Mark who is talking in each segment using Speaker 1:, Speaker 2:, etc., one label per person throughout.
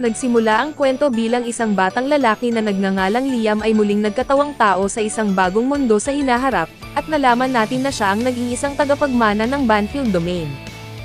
Speaker 1: Nagsimula ang kwento bilang isang batang lalaki na nagngangalang Liam ay muling nagkatawang tao sa isang bagong mundo sa hinaharap, at nalaman natin na siya ang nag-iisang tagapagmana ng Banfield Domain.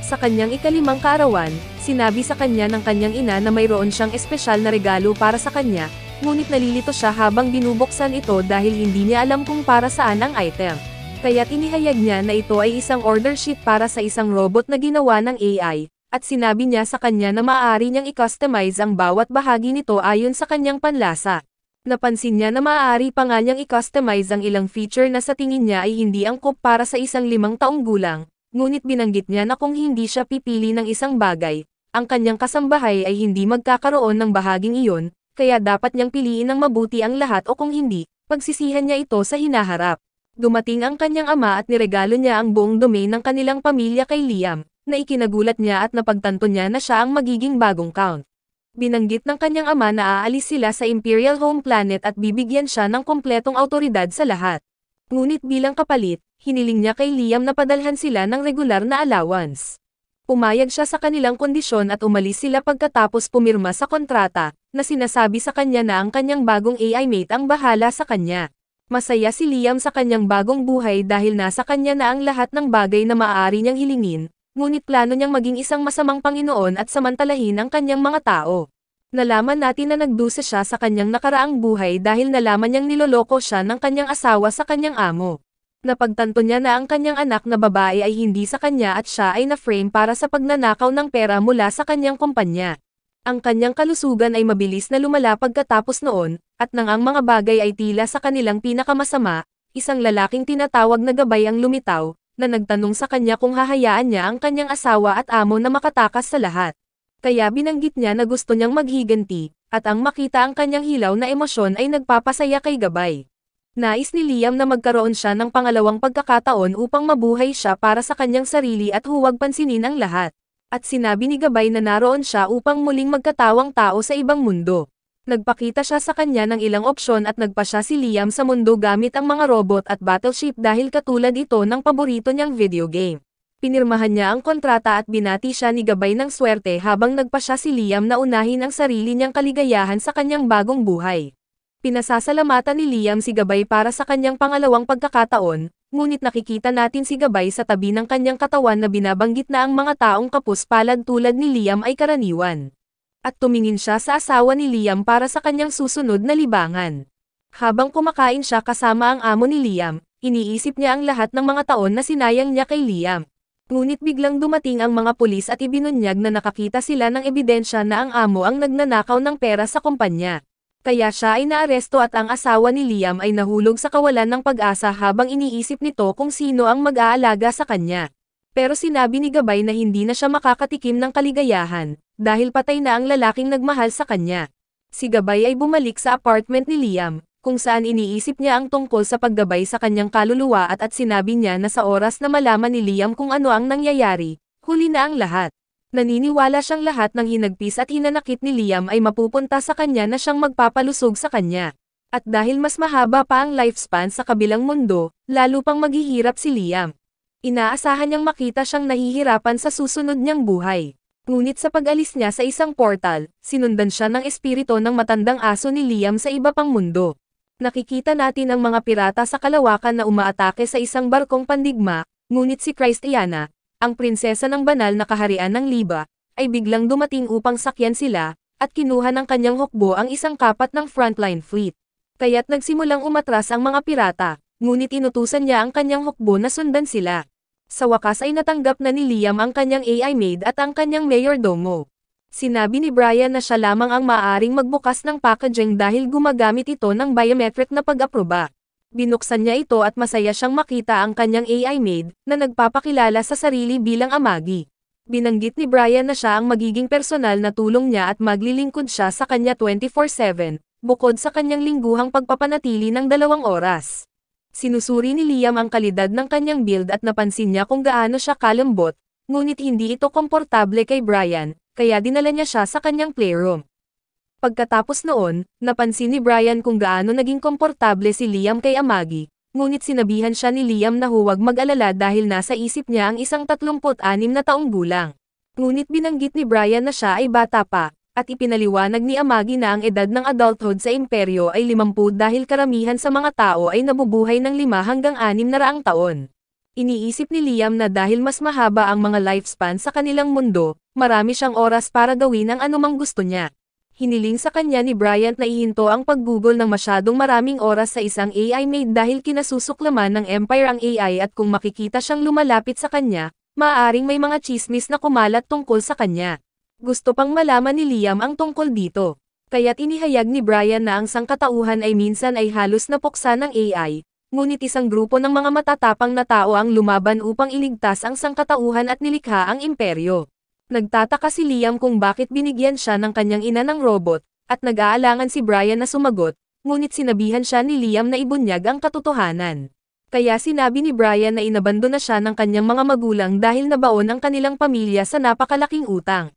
Speaker 1: Sa kanyang ikalimang kaarawan, sinabi sa kanya ng kanyang ina na mayroon siyang espesyal na regalo para sa kanya, ngunit nalilito siya habang binubuksan ito dahil hindi niya alam kung para saan ang item. Kaya't inihayag niya na ito ay isang order sheet para sa isang robot na ginawa ng AI, at sinabi niya sa kanya na maaari niyang i-customize ang bawat bahagi nito ayon sa kanyang panlasa. Napansin niya na maaari pa nga niyang i-customize ang ilang feature na sa tingin niya ay hindi angkop para sa isang 5 taong gulang, ngunit binanggit niya na kung hindi siya pipili ng isang bagay, ang kanyang kasambahay ay hindi magkakaroon ng bahaging iyon, kaya dapat niyang piliin ng mabuti ang lahat o kung hindi, pagsisihan niya ito sa hinaharap. Dumating ang kanyang ama at niregalo niya ang buong domain ng kanilang pamilya kay Liam, na ikinagulat niya at napagtanto niya na siya ang magiging bagong count. Binanggit ng kanyang ama na aalis sila sa Imperial Home Planet at bibigyan siya ng kompletong awtoridad sa lahat. Ngunit bilang kapalit, hiniling niya kay Liam na padalhan sila ng regular na allowance. Pumayag siya sa kanilang kondisyon at umalis sila pagkatapos pumirma sa kontrata, na sinasabi sa kanya na ang kanyang bagong AI mate ang bahala sa kanya. Masaya si Liam sa kanyang bagong buhay dahil nasa kanya na ang lahat ng bagay na maaari niyang hilingin, ngunit plano niyang maging isang masamang Panginoon at samantalahin ang kanyang mga tao. Nalaman natin na nagdusa siya sa kanyang nakaraang buhay dahil nalaman niyang niloloko siya ng kanyang asawa sa kanyang amo. Napagtanto niya na ang kanyang anak na babae ay hindi sa kanya at siya ay na-frame para sa pagnanakaw ng pera mula sa kanyang kumpanya. Ang kanyang kalusugan ay mabilis na lumala pagkatapos noon, at nang ang mga bagay ay tila sa kanilang pinakamasama, isang lalaking tinatawag na Gabay ang lumitaw, na nagtanong sa kanya kung hahayaan niya ang kanyang asawa at amo na makatakas sa lahat. Kaya binanggit niya na gusto niyang maghiganti, at ang makita ang kanyang hilaw na emosyon ay nagpapasaya kay Gabay. Nais ni Liam na magkaroon siya ng pangalawang pagkakataon upang mabuhay siya para sa kanyang sarili at huwag pansinin ang lahat. At sinabi ni Gabay na naroon siya upang muling magkatawang tao sa ibang mundo. Nagpakita siya sa kanya ng ilang opsyon at nagpasya si Liam sa mundo gamit ang mga robot at battleship dahil katulad ito ng paborito niyang video game. Pinirmahan niya ang kontrata at binati siya ni Gabay ng swerte habang nagpasya si Liam na unahin ang sarili niyang kaligayahan sa kanyang bagong buhay. Pinasasalamatan ni Liam si Gabay para sa kanyang pangalawang pagkakataon, ngunit nakikita natin si Gabay sa tabi ng kanyang katawan na binabanggit na ang mga taong kapus-palad tulad ni Liam ay karaniwan. At tumingin siya sa asawa ni Liam para sa kanyang susunod na libangan. Habang kumakain siya kasama ang amo ni Liam, iniisip niya ang lahat ng mga taon na sinayang niya kay Liam. Ngunit biglang dumating ang mga pulis at ibinunyag na nakakita sila ng ebidensya na ang amo ang nagnanakaw ng pera sa kumpanya. Kaya siya ay naaresto at ang asawa ni Liam ay nahulog sa kawalan ng pag-asa habang iniisip nito kung sino ang mag-aalaga sa kanya. Pero sinabi ni Gabay na hindi na siya makakatikim ng kaligayahan, dahil patay na ang lalaking nagmahal sa kanya. Si Gabay ay bumalik sa apartment ni Liam, kung saan iniisip niya ang tungkol sa paggabay sa kanyang kaluluwa at sinabi niya na sa oras na malaman ni Liam kung ano ang nangyayari, huli na ang lahat. Naniniwala siyang lahat ng hinagpis at hinanakit ni Liam ay mapupunta sa kanya na siyang magpapalusog sa kanya. At dahil mas mahaba pa ang lifespan sa kabilang mundo, lalo pang maghihirap si Liam. Inaasahan niyang makita siyang nahihirapan sa susunod niyang buhay. Ngunit sa pag-alis niya sa isang portal, sinundan siya ng espiritu ng matandang aso ni Liam sa iba pang mundo. Nakikita natin ang mga pirata sa kalawakan na umaatake sa isang barkong pandigma, ngunit si Christiana, ang prinsesa ng banal na kaharian ng Liba, ay biglang dumating upang sakyan sila, at kinuha ng kanyang hukbo ang isang kapat ng frontline fleet. Kaya't nagsimulang umatras ang mga pirata, ngunit inutusan niya ang kanyang hukbo na sundan sila. Sa wakas ay natanggap na ni Liam ang kanyang AI maid at ang kanyang mayordomo. Sinabi ni Brian na siya lamang ang maaaring magbukas ng packaging dahil gumagamit ito ng biometric na pag-aproba. Binuksan niya ito at masaya siyang makita ang kanyang AI maid, na nagpapakilala sa sarili bilang Amagi. Binanggit ni Brian na siya ang magiging personal na tulong niya at maglilingkod siya sa kanya 24/7, bukod sa kanyang lingguhang pagpapanatili ng 2 oras. Sinusuri ni Liam ang kalidad ng kanyang build at napansin niya kung gaano siya kalambot, ngunit hindi ito komportable kay Brian, kaya dinala niya siya sa kanyang playroom. Pagkatapos noon, napansin ni Brian kung gaano naging komportable si Liam kay Amagi, ngunit sinabihan siya ni Liam na huwag mag-alala dahil nasa isip niya ang isang 36 na taong gulang. Ngunit binanggit ni Brian na siya ay bata pa, At ipinaliwanag ni Amagi na ang edad ng adulthood sa imperyo ay 50 dahil karamihan sa mga tao ay nabubuhay ng 5 hanggang 600 taon. Iniisip ni Liam na dahil mas mahaba ang mga lifespan sa kanilang mundo, marami siyang oras para gawin ang anumang gusto niya. Hiniling sa kanya ni Bryant na ihinto ang paggugol ng masyadong maraming oras sa isang AI maid dahil kinasusuklaman ng Empire ang AI at kung makikita siyang lumalapit sa kanya, maaaring may mga chismis na kumalat tungkol sa kanya. Gusto pang malaman ni Liam ang tungkol dito. Kaya't inihayag ni Brian na ang sangkatauhan ay minsan ay halos napuksa ng AI, ngunit isang grupo ng mga matatapang na tao ang lumaban upang iligtas ang sangkatauhan at nilikha ang imperyo. Nagtataka si Liam kung bakit binigyan siya ng kanyang ina ng robot, at nag-aalangan si Brian na sumagot, ngunit sinabihan siya ni Liam na ibunyag ang katotohanan. Kaya sinabi ni Brian na inabando na siya ng kanyang mga magulang dahil nabaon ang kanilang pamilya sa napakalaking utang.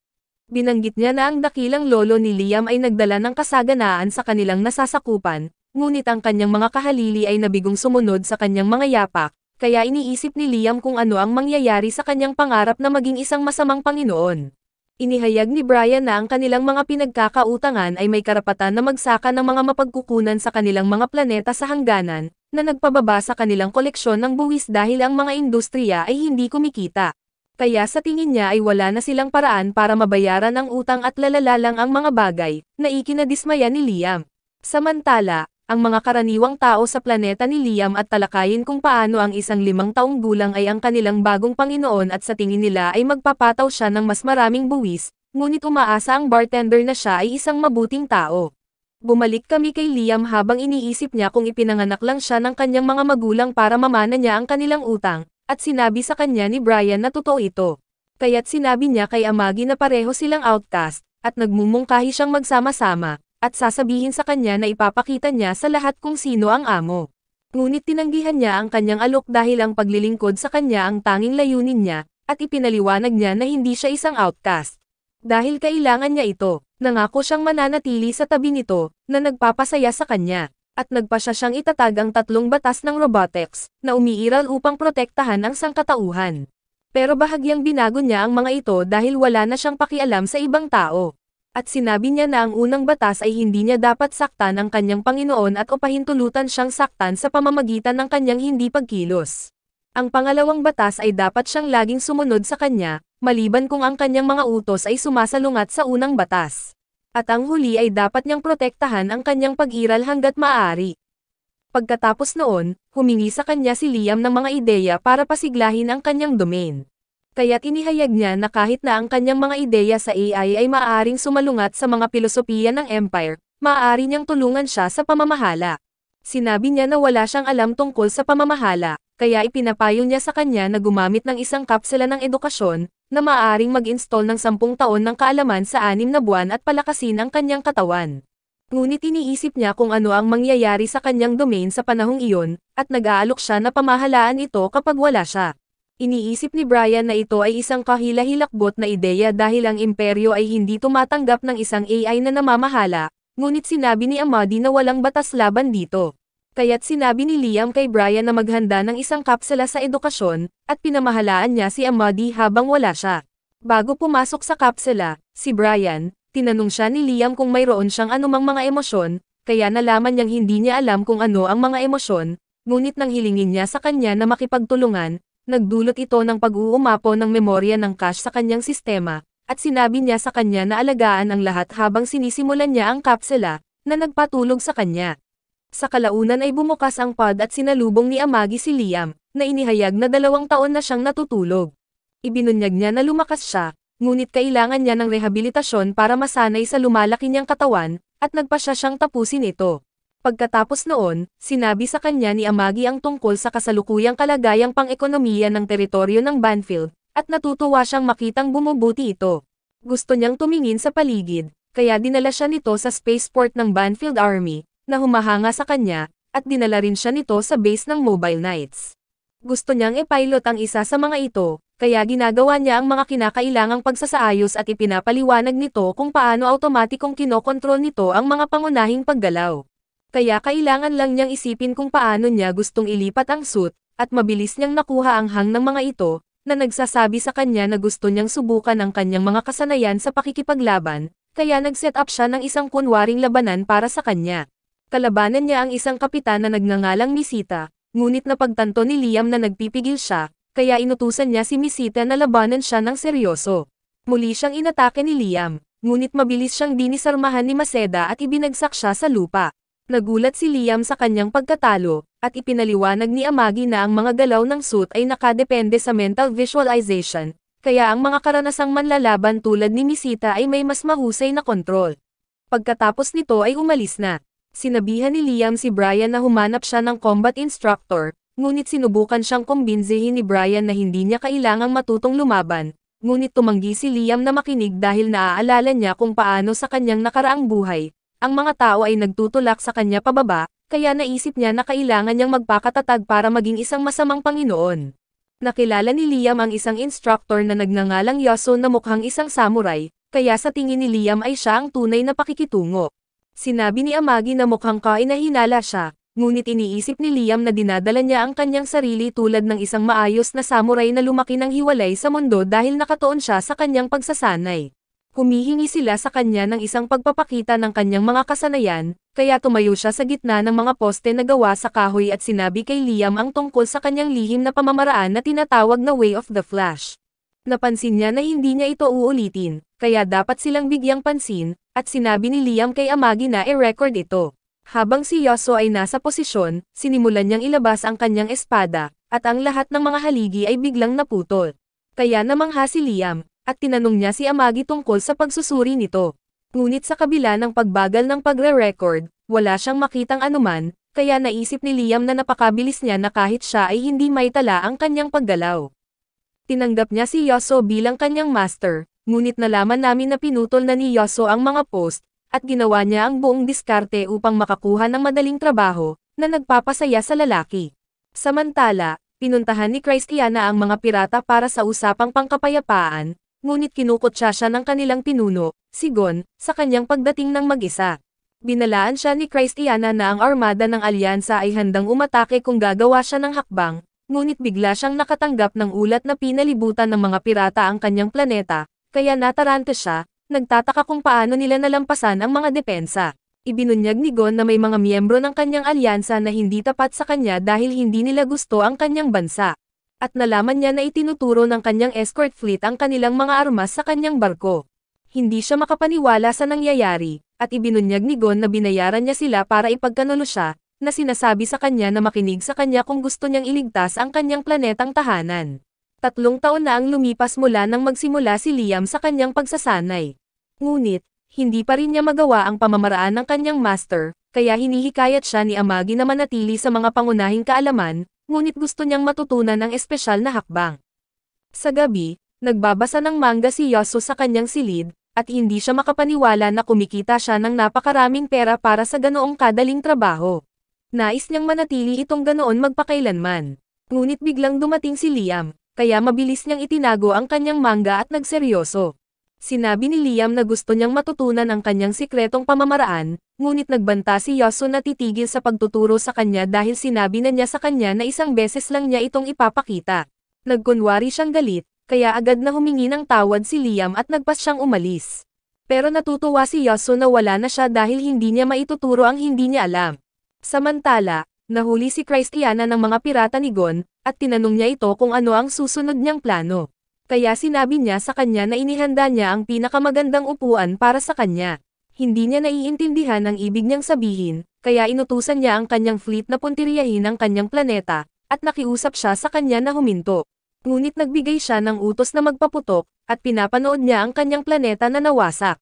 Speaker 1: Binanggit niya na ang dakilang lolo ni Liam ay nagdala ng kasaganaan sa kanilang nasasakupan, ngunit ang kanyang mga kahalili ay nabigong sumunod sa kanyang mga yapak, kaya iniisip ni Liam kung ano ang mangyayari sa kanyang pangarap na maging isang masamang Panginoon. Inihayag ni Brian na ang kanilang mga pinagkakautangan ay may karapatan na magsaka ng mga mapagkukunan sa kanilang mga planeta sa hangganan, na nagpababa sa kanilang koleksyon ng buwis dahil ang mga industriya ay hindi kumikita. Kaya sa tingin niya ay wala na silang paraan para mabayaran ang utang at lalala lang ang mga bagay, na ikinadismaya ni Liam. Samantala, ang mga karaniwang tao sa planeta ni Liam at talakayin kung paano ang isang 5 taong gulang ay ang kanilang bagong Panginoon at sa tingin nila ay magpapataw siya ng mas maraming buwis, ngunit umaasa ang bartender na siya ay isang mabuting tao. Bumalik kami kay Liam habang iniisip niya kung ipinanganak lang siya ng kanyang mga magulang para mamana niya ang kanilang utang, at sinabi sa kanya ni Brian na totoo ito. Kaya't sinabi niya kay Amagi na pareho silang outcast, at nagmumungkahi siyang magsama-sama, at sasabihin sa kanya na ipapakita niya sa lahat kung sino ang amo. Ngunit tinanggihan niya ang kanyang alok dahil ang paglilingkod sa kanya ang tanging layunin niya, at ipinaliwanag niya na hindi siya isang outcast. Dahil kailangan niya ito, nangako siyang mananatili sa tabi nito, na nagpapasaya sa kanya. At nagpasya siyang itatag ang 3 batas ng robotics, na umiiral upang protektahan ang sangkatauhan. Pero bahagyang binago niya ang mga ito dahil wala na siyang pakialam sa ibang tao. At sinabi niya na ang unang batas ay hindi niya dapat saktan ang kanyang Panginoon at upahintulutan siyang saktan sa pamamagitan ng kanyang hindi pagkilos. Ang pangalawang batas ay dapat siyang laging sumunod sa kanya, maliban kung ang kanyang mga utos ay sumasalungat sa unang batas. At ang huli ay dapat niyang protektahan ang kanyang pag-iral hanggat maaari. Pagkatapos noon, humingi sa kanya si Liam ng mga ideya para pasiglahin ang kanyang domain. Kaya't inihayag niya na kahit na ang kanyang mga ideya sa AI ay maaaring sumalungat sa mga pilosopiya ng Empire, maaari niyang tulungan siya sa pamamahala. Sinabi niya na wala siyang alam tungkol sa pamamahala, kaya ipinapayo niya sa kanya na gumamit ng isang kapsula ng edukasyon, na maaaring mag-install ng 10 taon ng kaalaman sa 6 na buwan at palakasin ang kanyang katawan. Ngunit iniisip niya kung ano ang mangyayari sa kanyang domain sa panahong iyon, at nag-aalok siya na pamahalaan ito kapag wala siya. Iniisip ni Brian na ito ay isang kahila-hilakbot na ideya dahil ang imperyo ay hindi tumatanggap ng isang AI na namamahala, ngunit sinabi ni Amadi na walang batas laban dito. Kaya't sinabi ni Liam kay Brian na maghanda ng isang kapsula sa edukasyon, at pinamahalaan niya si Amadi habang wala siya. Bago pumasok sa kapsula, si Brian, tinanong siya ni Liam kung mayroon siyang anumang mga emosyon, kaya nalaman niyang hindi niya alam kung ano ang mga emosyon, ngunit nang hilingin niya sa kanya na makipagtulungan, nagdulot ito ng pag-uumapo ng memorya ng cache sa kanyang sistema, at sinabi niya sa kanya na alagaan ang lahat habang sinisimulan niya ang kapsula, na nagpatulog sa kanya. Sa kalaunan ay bumukas ang pod at sinalubong ni Amagi si Liam, na inihayag na 2 taon na siyang natutulog. Ibinunyag niya na lumakas siya, ngunit kailangan niya ng rehabilitasyon para masanay sa lumalaki niyang katawan, at nagpasya siyang tapusin ito. Pagkatapos noon, sinabi sa kanya ni Amagi ang tungkol sa kasalukuyang kalagayang pang-ekonomiya ng teritoryo ng Banfield, at natutuwa siyang makitang bumubuti ito. Gusto niyang tumingin sa paligid, kaya dinala siya nito sa spaceport ng Banfield Army, na humahanga sa kanya, at dinala rin siya nito sa base ng Mobile Knights. Gusto niyang i-pilot ang isa sa mga ito, kaya ginagawa niya ang mga kinakailangang pagsasaayos at ipinapaliwanag nito kung paano automatikong kinokontrol nito ang mga pangunahing paggalaw. Kaya kailangan lang niyang isipin kung paano niya gustong ilipat ang suit, at mabilis niyang nakuha ang hang ng mga ito, na nagsasabi sa kanya na gusto niyang subukan ang kanyang mga kasanayan sa pakikipaglaban, kaya nag-set up siya ng isang kunwaring labanan para sa kanya. Kalabanan niya ang isang kapitan na nagngangalang Misita, ngunit napagtanto ni Liam na nagpipigil siya, kaya inutusan niya si Misita na labanan siya ng seryoso. Muli siyang inatake ni Liam, ngunit mabilis siyang dinisarmahan ni Maseda at ibinagsak siya sa lupa. Nagulat si Liam sa kanyang pagkatalo, at ipinaliwanag ni Amagi na ang mga galaw ng suit ay nakadepende sa mental visualization, kaya ang mga karanasang manlalaban tulad ni Misita ay may mas mahusay na kontrol. Pagkatapos nito ay umalis na. Sinabihan ni Liam si Brian na humanap siya ng combat instructor, ngunit sinubukan siyang kumbinsihin ni Brian na hindi niya kailangang matutong lumaban, ngunit tumanggi si Liam na makinig dahil naaalala niya kung paano sa kanyang nakaraang buhay, ang mga tao ay nagtutulak sa kanya pababa, kaya naisip niya na kailangan niyang magpakatatag para maging isang masamang Panginoon. Nakilala ni Liam ang isang instructor na nagngangalang Yoso na mukhang isang samurai, kaya sa tingin ni Liam ay siya ang tunay na pakikitungo. Sinabi ni Amagi na mukhang kainahinala siya, ngunit iniisip ni Liam na dinadala niya ang kanyang sarili tulad ng isang maayos na samurai na lumaki ng hiwalay sa mundo dahil nakatuon siya sa kanyang pagsasanay. Humihingi sila sa kanya ng isang pagpapakita ng kanyang mga kasanayan, kaya tumayo siya sa gitna ng mga poste na gawa sa kahoy at sinabi kay Liam ang tungkol sa kanyang lihim na pamamaraan na tinatawag na Way of the Flash. Napansin niya na hindi niya ito uulitin, kaya dapat silang bigyang pansin, at sinabi ni Liam kay Amagi na i-record ito. Habang si Yoso ay nasa posisyon, sinimulan niyang ilabas ang kanyang espada, at ang lahat ng mga haligi ay biglang naputol. Kaya namangha si Liam, at tinanong niya si Amagi tungkol sa pagsusuri nito. Ngunit sa kabila ng pagbagal ng pagre-record, wala siyang makitang anuman, kaya naisip ni Liam na napakabilis niya na kahit siya ay hindi maitala ang kanyang paggalaw. Tinanggap niya si Yoso bilang kanyang master, ngunit nalaman namin na pinutol na ni Yoso ang mga post, at ginawa niya ang buong diskarte upang makakuha ng madaling trabaho, na nagpapasaya sa lalaki. Samantala, pinuntahan ni Christiana ang mga pirata para sa usapang pangkapayapaan, ngunit kinukutsa siya ng kanilang pinuno, si Gon, sa kanyang pagdating ng mag-isa. Binalaan siya ni Christiana na ang armada ng alyansa ay handang umatake kung gagawa siya ng hakbang, ngunit bigla siyang nakatanggap ng ulat na pinalibutan ng mga pirata ang kanyang planeta, kaya natarante siya, nagtataka kung paano nila nalampasan ang mga depensa. Ibinunyag ni Gon na may mga miyembro ng kanyang alyansa na hindi tapat sa kanya dahil hindi nila gusto ang kanyang bansa. At nalaman niya na itinuturo ng kanyang escort fleet ang kanilang mga armas sa kanyang barko. Hindi siya makapaniwala sa nangyayari, at ibinunyag ni Gon na binayaran niya sila para ipagkanulo siya, na sinasabi sa kanya na makinig sa kanya kung gusto niyang iligtas ang kanyang planetang tahanan. 3 taon na ang lumipas mula nang magsimula si Liam sa kanyang pagsasanay. Ngunit, hindi pa rin niya magawa ang pamamaraan ng kanyang master, kaya hinihikayat siya ni Amagi na manatili sa mga pangunahing kaalaman, ngunit gusto niyang matutunan ng espesyal na hakbang. Sa gabi, nagbabasa ng manga si Yoso sa kanyang silid, at hindi siya makapaniwala na kumikita siya ng napakaraming pera para sa ganoong kadaling trabaho. Nais niyang manatili itong ganoon magpakailanman. Ngunit biglang dumating si Liam, kaya mabilis niyang itinago ang kanyang manga at nagseryoso. Sinabi ni Liam na gusto niyang matutunan ang kanyang sikretong pamamaraan, ngunit nagbanta si Yoso na titigil sa pagtuturo sa kanya dahil sinabi na niya sa kanya na isang beses lang niya itong ipapakita. Nagkunwari siyang galit, kaya agad na humingi ng tawad si Liam at nagpas siyang umalis. Pero natutuwa si Yoso na wala na siya dahil hindi niya maituturo ang hindi niya alam. Samantala, nahuli si Christiana ng mga pirata ni Gon, at tinanong niya ito kung ano ang susunod niyang plano. Kaya sinabi niya sa kanya na inihanda niya ang pinakamagandang upuan para sa kanya. Hindi niya naiintindihan ang ibig niyang sabihin, kaya inutusan niya ang kanyang fleet na puntiryahin ang kanyang planeta, at nakiusap siya sa kanya na huminto. Ngunit nagbigay siya ng utos na magpaputok, at pinapanood niya ang kanyang planeta na nawasak.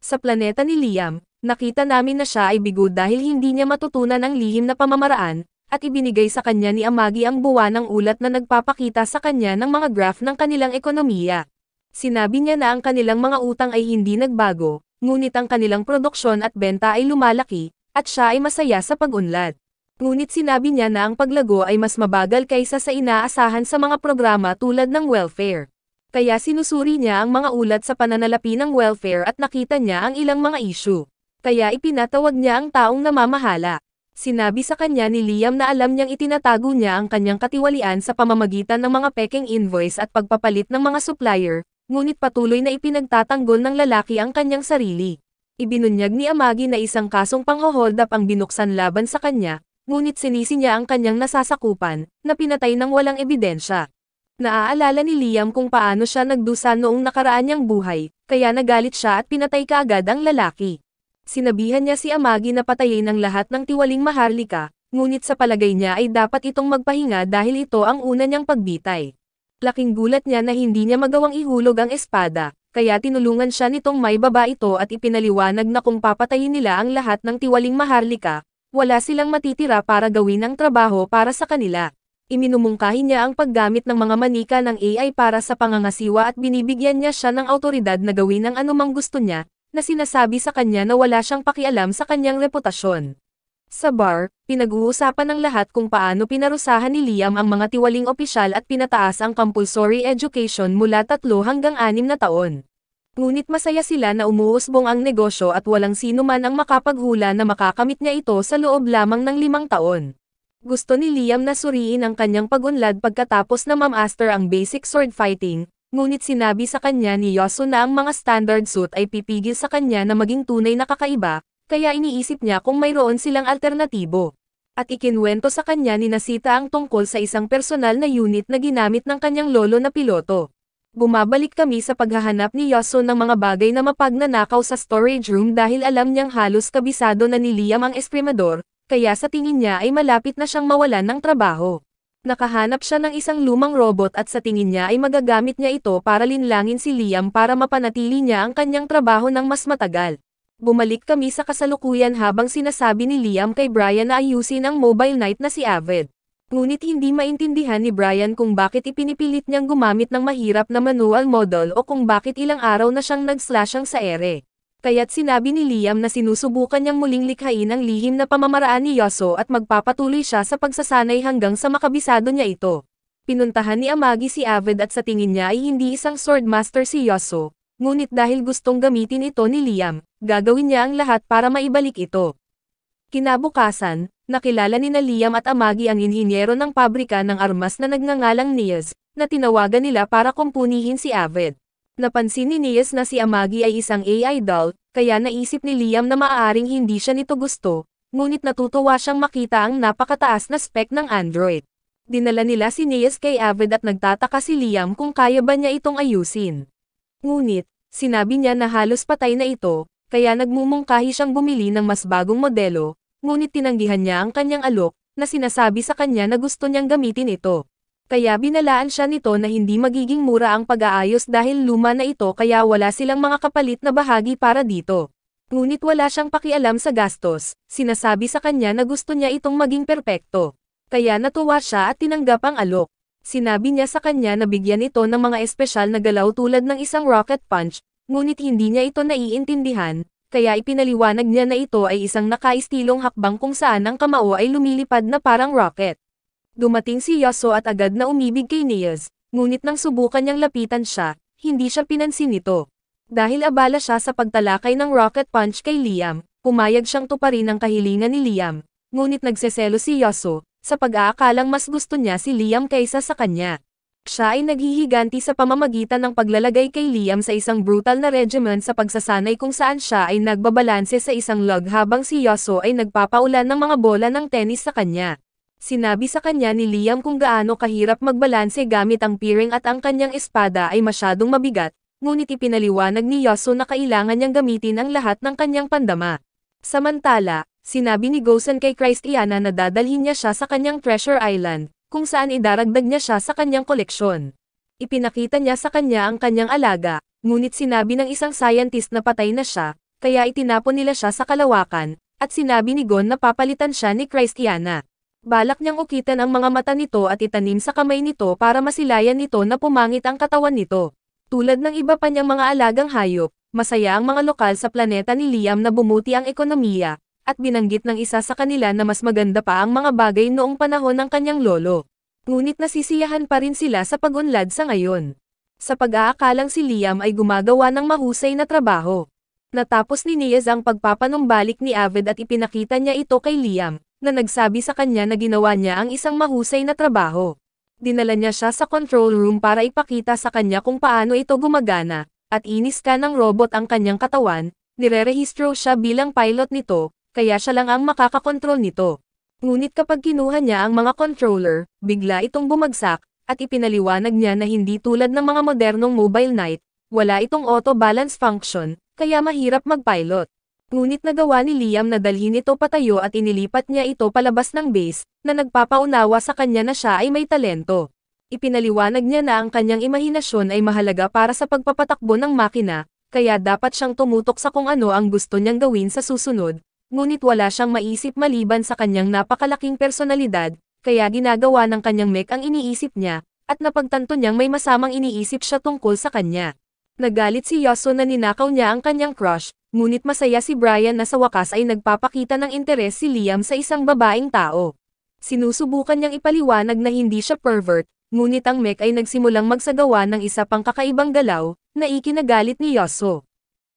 Speaker 1: Sa planeta ni Liam, nakita namin na siya ay bigo dahil hindi niya matutunan ang lihim na pamamaraan, at ibinigay sa kanya ni Amagi ang buwanang ulat na nagpapakita sa kanya ng mga graph ng kanilang ekonomiya. Sinabi niya na ang kanilang mga utang ay hindi nagbago, ngunit ang kanilang produksyon at benta ay lumalaki, at siya ay masaya sa pag-unlad. Ngunit sinabi niya na ang paglago ay mas mabagal kaysa sa inaasahan sa mga programa tulad ng welfare. Kaya sinusuri niya ang mga ulat sa pananalapi ng welfare at nakita niya ang ilang mga issue. Kaya ipinatawag niya ang taong namamahala. Sinabi sa kanya ni Liam na alam niyang itinatago niya ang kanyang katiwalian sa pamamagitan ng mga pekeng invoice at pagpapalit ng mga supplier, ngunit patuloy na ipinagtatanggol ng lalaki ang kanyang sarili. Ibinunyag ni Amagi na isang kasong pang-hold up ang binuksan laban sa kanya, ngunit sinisi niya ang kanyang nasasakupan, na pinatay ng walang ebidensya. Naaalala ni Liam kung paano siya nagdusa noong nakaraan niyang buhay, kaya nagalit siya at pinatay kaagad ang lalaki. Sinabihan niya si Amagi na patayin ang lahat ng tiwaling Maharlika, ngunit sa palagay niya ay dapat itong magpahinga dahil ito ang una niyang pagbitay. Laking gulat niya na hindi niya magawang ihulog ang espada, kaya tinulungan siya nitong may baba ito at ipinaliwanag na kung papatayin nila ang lahat ng tiwaling Maharlika, wala silang matitira para gawin ang trabaho para sa kanila. Iminumungkahi niya ang paggamit ng mga manika ng AI para sa pangangasiwa at binibigyan niya siya ng awtoridad na gawin ang anumang gusto niya, na sinasabi sa kanya na wala siyang pakialam sa kanyang reputasyon. Sa bar, pinag-uusapan ng lahat kung paano pinarusahan ni Liam ang mga tiwaling opisyal at pinataas ang compulsory education mula 3 hanggang 6 na taon. Ngunit masaya sila na umuusbong ang negosyo at walang sino man ang makapaghula na makakamit niya ito sa loob lamang ng 5 taon. Gusto ni Liam na suriin ang kanyang pag-unlad pagkatapos na ma-master ang basic sword fighting, ngunit sinabi sa kanya ni Yosu na ang mga standard suit ay pipigil sa kanya na maging tunay na kakaiba, kaya iniisip niya kung mayroon silang alternatibo. At ikinwento sa kanya ni Nasita ang tungkol sa isang personal na unit na ginamit ng kanyang lolo na piloto. Bumabalik kami sa paghahanap ni Yosu ng mga bagay na mapagnanakaw sa storage room dahil alam niyang halos kabisado na ni Liam ang esprimador, kaya sa tingin niya ay malapit na siyang mawalan ng trabaho. Nakahanap siya ng isang lumang robot at sa tingin niya ay magagamit niya ito para linlangin si Liam para mapanatili niya ang kanyang trabaho ng mas matagal. Bumalik kami sa kasalukuyan habang sinasabi ni Liam kay Brian na ayusin ang mobile knight na si Avid. Ngunit hindi maintindihan ni Brian kung bakit ipinipilit niyang gumamit ng mahirap na manual model o kung bakit ilang araw na siyang nag-slashang sa ere. Kaya't sinabi ni Liam na sinusubukan niyang muling likhain ang lihim na pamamaraan ni Yosu at magpapatuloy siya sa pagsasanay hanggang sa makabisado niya ito. Pinuntahan ni Amagi si Avid at sa tingin niya ay hindi isang swordmaster si Yosu. Ngunit dahil gustong gamitin ito ni Liam, gagawin niya ang lahat para maibalik ito. Kinabukasan, nakilala ni Liam at Amagi ang inhinyero ng pabrika ng armas na nagngangalang Nias, na tinawagan nila para kumpunihin si Avid. Napansin ni Nias na si Amagi ay isang AI doll, kaya naisip ni Liam na maaaring hindi siya nito gusto, ngunit natutuwa siyang makita ang napakataas na spec ng Android. Dinala nila si Nias kay Avid at nagtataka si Liam kung kaya ba niya itong ayusin. Ngunit, sinabi niya na halos patay na ito, kaya nagmumungkahi siyang bumili ng mas bagong modelo, ngunit tinanggihan niya ang kanyang alok, na sinasabi sa kanya na gusto niyang gamitin ito. Kaya binalaan siya nito na hindi magiging mura ang pag-aayos dahil luma na ito kaya wala silang mga kapalit na bahagi para dito. Ngunit wala siyang pakialam sa gastos, sinasabi sa kanya na gusto niya itong maging perpekto. Kaya natuwa siya at tinanggap ang alok. Sinabi niya sa kanya na bigyan ito ng mga espesyal na galaw tulad ng isang rocket punch, ngunit hindi niya ito naiintindihan, kaya ipinaliwanag niya na ito ay isang nakaistilong hakbang kung saan ang kamao ay lumilipad na parang rocket. Dumating si Yosu at agad na umibig kay Nias, ngunit nang subukan niyang lapitan siya, hindi siya pinansin nito. Dahil abala siya sa pagtalakay ng rocket punch kay Liam, pumayag siyang tuparin ang kahilingan ni Liam, ngunit nagseselo si Yosu, sa pag-aakalang mas gusto niya si Liam kaysa sa kanya. Siya ay naghihiganti sa pamamagitan ng paglalagay kay Liam sa isang brutal na regimen sa pagsasanay kung saan siya ay nagbabalanse sa isang log habang si Yosu ay nagpapaulan ng mga bola ng tennis sa kanya. Sinabi sa kanya ni Liam kung gaano kahirap magbalanse gamit ang piring at ang kanyang espada ay masyadong mabigat, ngunit ipinaliwanag ni Yosu na kailangan niyang gamitin ang lahat ng kanyang pandama. Samantala, sinabi ni Gosen kay Christiana na dadalhin niya siya sa kanyang Treasure Island, kung saan idaragdag niya siya sa kanyang koleksyon. Ipinakita niya sa kanya ang kanyang alaga, ngunit sinabi ng isang scientist na patay na siya, kaya itinapon nila siya sa kalawakan, at sinabi ni Gon na papalitan siya ni Christiana. Balak niyang ukitan ang mga mata nito at itanim sa kamay nito para masilayan nito na pumangit ang katawan nito. Tulad ng iba pa niyang mga alagang hayop, masaya ang mga lokal sa planeta ni Liam na bumuti ang ekonomiya, at binanggit ng isa sa kanila na mas maganda pa ang mga bagay noong panahon ng kanyang lolo. Ngunit nasisiyahan pa rin sila sa pag-unlad sa ngayon. Sa pag-aakalang si Liam ay gumagawa ng mahusay na trabaho. Natapos ni Nias ang pagpapanumbalik ni Avid at ipinakita niya ito kay Liam, na nagsabi sa kanya na ginawa niya ang isang mahusay na trabaho. Dinala niya siya sa control room para ipakita sa kanya kung paano ito gumagana, at inis-scan ng robot ang kanyang katawan, nirerehistro siya bilang pilot nito, kaya siya lang ang makakakontrol nito. Ngunit kapag kinuha niya ang mga controller, bigla itong bumagsak, at ipinaliwanag niya na hindi tulad ng mga modernong mobile knight, wala itong auto-balance function, kaya mahirap mag-pilot. Ngunit nagawa ni Liam na dalhin ito patayo at inilipat niya ito palabas ng base, na nagpapaunawa sa kanya na siya ay may talento. Ipinaliwanag niya na ang kanyang imahinasyon ay mahalaga para sa pagpapatakbo ng makina, kaya dapat siyang tumutok sa kung ano ang gusto niyang gawin sa susunod, ngunit wala siyang maisip maliban sa kanyang napakalaking personalidad, kaya ginagawa ng kanyang mech ang iniisip niya, at napagtanto niyang may masamang iniisip siya tungkol sa kanya. Nagalit si Yoso na ninakaw niya ang kanyang crush, ngunit masaya si Brian na sa wakas ay nagpapakita ng interes si Liam sa isang babaeng tao. Sinusubukan niyang ipaliwanag na hindi siya pervert, ngunit ang mech ay nagsimulang magsagawa ng isa pang kakaibang galaw, na ikinagalit ni Yoso.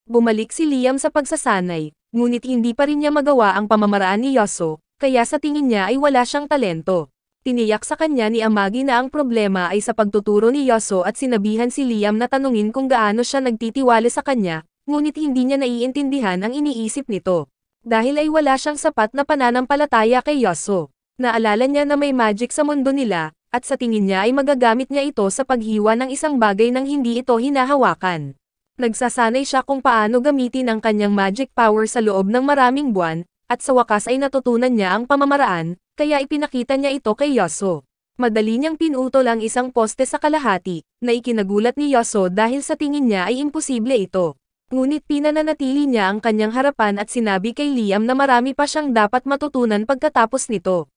Speaker 1: Bumalik si Liam sa pagsasanay, ngunit hindi pa rin niya magawa ang pamamaraan ni Yoso, kaya sa tingin niya ay wala siyang talento. Tiniyak sa kanya ni Amagi na ang problema ay sa pagtuturo ni Yoso at sinabihan si Liam na tanungin kung gaano siya nagtitiwala sa kanya, ngunit hindi niya naiintindihan ang iniisip nito. Dahil ay wala siyang sapat na pananampalataya kay Yoso. Naalala niya na may magic sa mundo nila, at sa tingin niya ay magagamit niya ito sa paghiwa ng isang bagay nang hindi ito hinahawakan. Nagsasanay siya kung paano gamitin ang kanyang magic power sa loob ng maraming buwan, at sa wakas ay natutunan niya ang pamamaraan, kaya ipinakita niya ito kay Yoso. Madali niyang pinutol ang isang poste sa kalahati, na ikinagulat ni Yoso dahil sa tingin niya ay imposible ito. Ngunit pinananatili niya ang kanyang harapan at sinabi kay Liam na marami pa siyang dapat matutunan pagkatapos nito.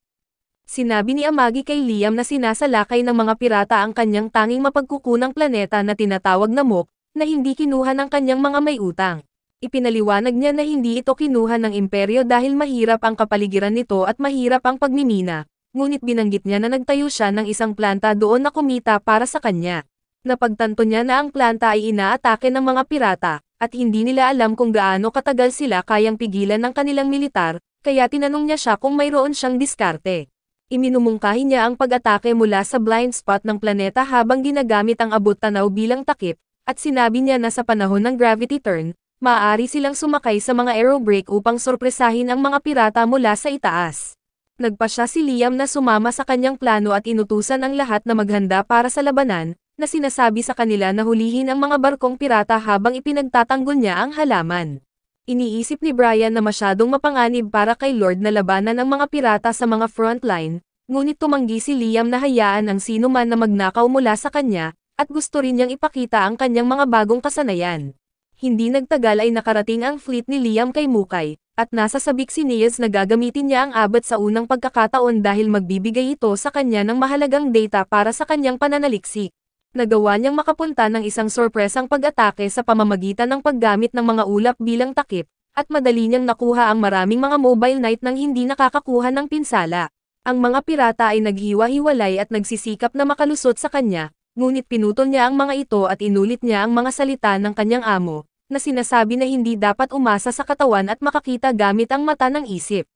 Speaker 1: Sinabi ni Amagi kay Liam na sinasalakay ng mga pirata ang kanyang tanging mapagkukunang planeta na tinatawag na Mok, na hindi kinuha ng kanyang mga may utang. Ipinaliwanag niya na hindi ito kinuha ng imperyo dahil mahirap ang kapaligiran nito at mahirap ang pagmimina, ngunit binanggit niya na nagtayo siya ng isang planta doon na kumita para sa kanya. Napagtanto niya na ang planta ay inaatake ng mga pirata, at hindi nila alam kung gaano katagal sila kayang pigilan ng kanilang militar, kaya tinanong niya siya kung mayroon siyang diskarte. Iminumungkahi niya ang pag-atake mula sa blind spot ng planeta habang ginagamit ang abot tanaw bilang takip, at sinabi niya na sa panahon ng gravity turn, maaari silang sumakay sa mga aerobrake upang sorpresahin ang mga pirata mula sa itaas. Nagpasya si Liam na sumama sa kanyang plano at inutusan ang lahat na maghanda para sa labanan, na sinasabi sa kanila na hulihin ang mga barkong pirata habang ipinagtatanggol niya ang halaman. Iniisip ni Brian na masyadong mapanganib para kay Lord na labanan ang mga pirata sa mga frontline, ngunit tumanggi si Liam na hayaan ang sino man na magnakaw mula sa kanya, at gusto rin niyang ipakita ang kanyang mga bagong kasanayan. Hindi nagtagal ay nakarating ang fleet ni Liam kay Mukay, at nasa sabik si Niels na gagamitin niya ang abot sa unang pagkakataon dahil magbibigay ito sa kanya ng mahalagang data para sa kanyang pananaliksik. Nagawa niyang makapunta ng isang sorpresang pag-atake sa pamamagitan ng paggamit ng mga ulap bilang takip, at madali niyang nakuha ang maraming mga mobile knight nang hindi nakakakuha ng pinsala. Ang mga pirata ay naghiwa-hiwalay at nagsisikap na makalusot sa kanya, ngunit pinutol niya ang mga ito at inulit niya ang mga salita ng kanyang amo, na sinasabi na hindi dapat umasa sa katawan at makakita gamit ang mata ng isip.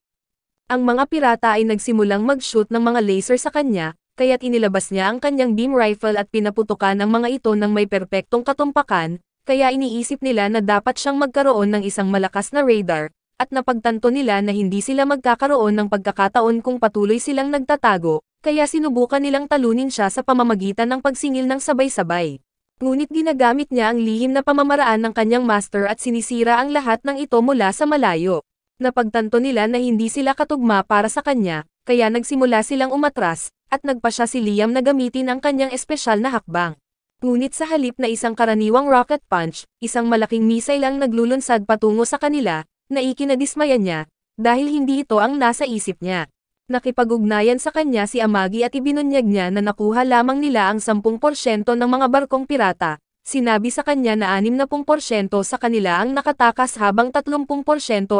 Speaker 1: Ang mga pirata ay nagsimulang mag-shoot ng mga laser sa kanya, kaya't inilabas niya ang kanyang beam rifle at pinaputukan ang mga ito ng may perpektong katumpakan, kaya iniisip nila na dapat siyang magkaroon ng isang malakas na radar, at napagtanto nila na hindi sila magkakaroon ng pagkakataon kung patuloy silang nagtatago, kaya sinubukan nilang talunin siya sa pamamagitan ng pagsingil ng sabay-sabay. Ngunit ginagamit niya ang lihim na pamamaraan ng kanyang master at sinisira ang lahat ng ito mula sa malayo. Napagtanto nila na hindi sila katugma para sa kanya, kaya nagsimula silang umatras, at nagpasya si Liam na gamitin ang kanyang espesyal na hakbang. Ngunit sa halip na isang karaniwang rocket punch, isang malaking missile ang naglulunsad patungo sa kanila, na ikinadismaya niya, dahil hindi ito ang nasa isip niya. Nakipag-ugnayan sa kanya si Amagi at ibinunyag niya na nakuha lamang nila ang 10% ng mga barkong pirata. Sinabi sa kanya na 60% sa kanila ang nakatakas habang 30%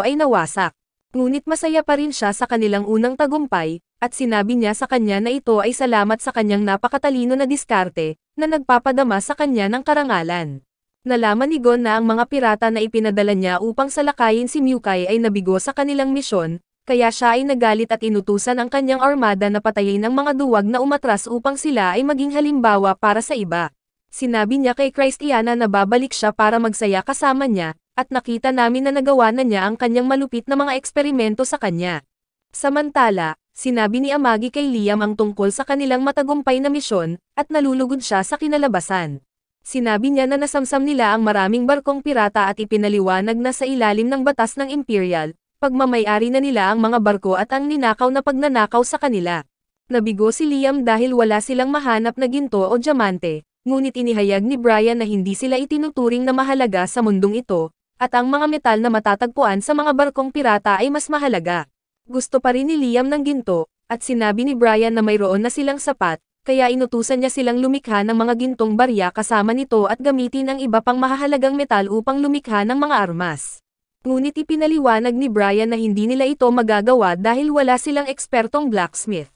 Speaker 1: ay nawasak. Ngunit masaya pa rin siya sa kanilang unang tagumpay, at sinabi niya sa kanya na ito ay salamat sa kanyang napakatalino na diskarte, na nagpapadama sa kanya ng karangalan. Nalaman ni Gon na ang mga pirata na ipinadala niya upang salakayin si Mukay ay nabigo sa kanilang misyon, kaya siya ay nagalit at inutusan ang kanyang armada na patayin ang mga duwag na umatras upang sila ay maging halimbawa para sa iba. Sinabi niya kay Christiana na babalik siya para magsaya kasama niya, at nakita namin na nagawa na niya ang kanyang malupit na mga eksperimento sa kanya. Samantala, sinabi ni Amagi kay Liam ang tungkol sa kanilang matagumpay na misyon, at nalulugod siya sa kinalabasan. Sinabi niya na nasamsam nila ang maraming barkong pirata at ipinaliwanag na sa ilalim ng batas ng Imperial, pagmamay-ari na nila ang mga barko at ang ninakaw na pagnanakaw sa kanila. Nabigo si Liam dahil wala silang mahanap na ginto o diamante, ngunit inihayag ni Brian na hindi sila itinuturing na mahalaga sa mundong ito, at ang mga metal na matatagpuan sa mga barkong pirata ay mas mahalaga. Gusto pa rin ni Liam ng ginto, at sinabi ni Brian na mayroon na silang sapat, kaya inutusan niya silang lumikha ng mga gintong barya kasama nito at gamitin ang iba pang mahahalagang metal upang lumikha ng mga armas. Ngunit ipinaliwanag ni Brian na hindi nila ito magagawa dahil wala silang ekspertong blacksmith.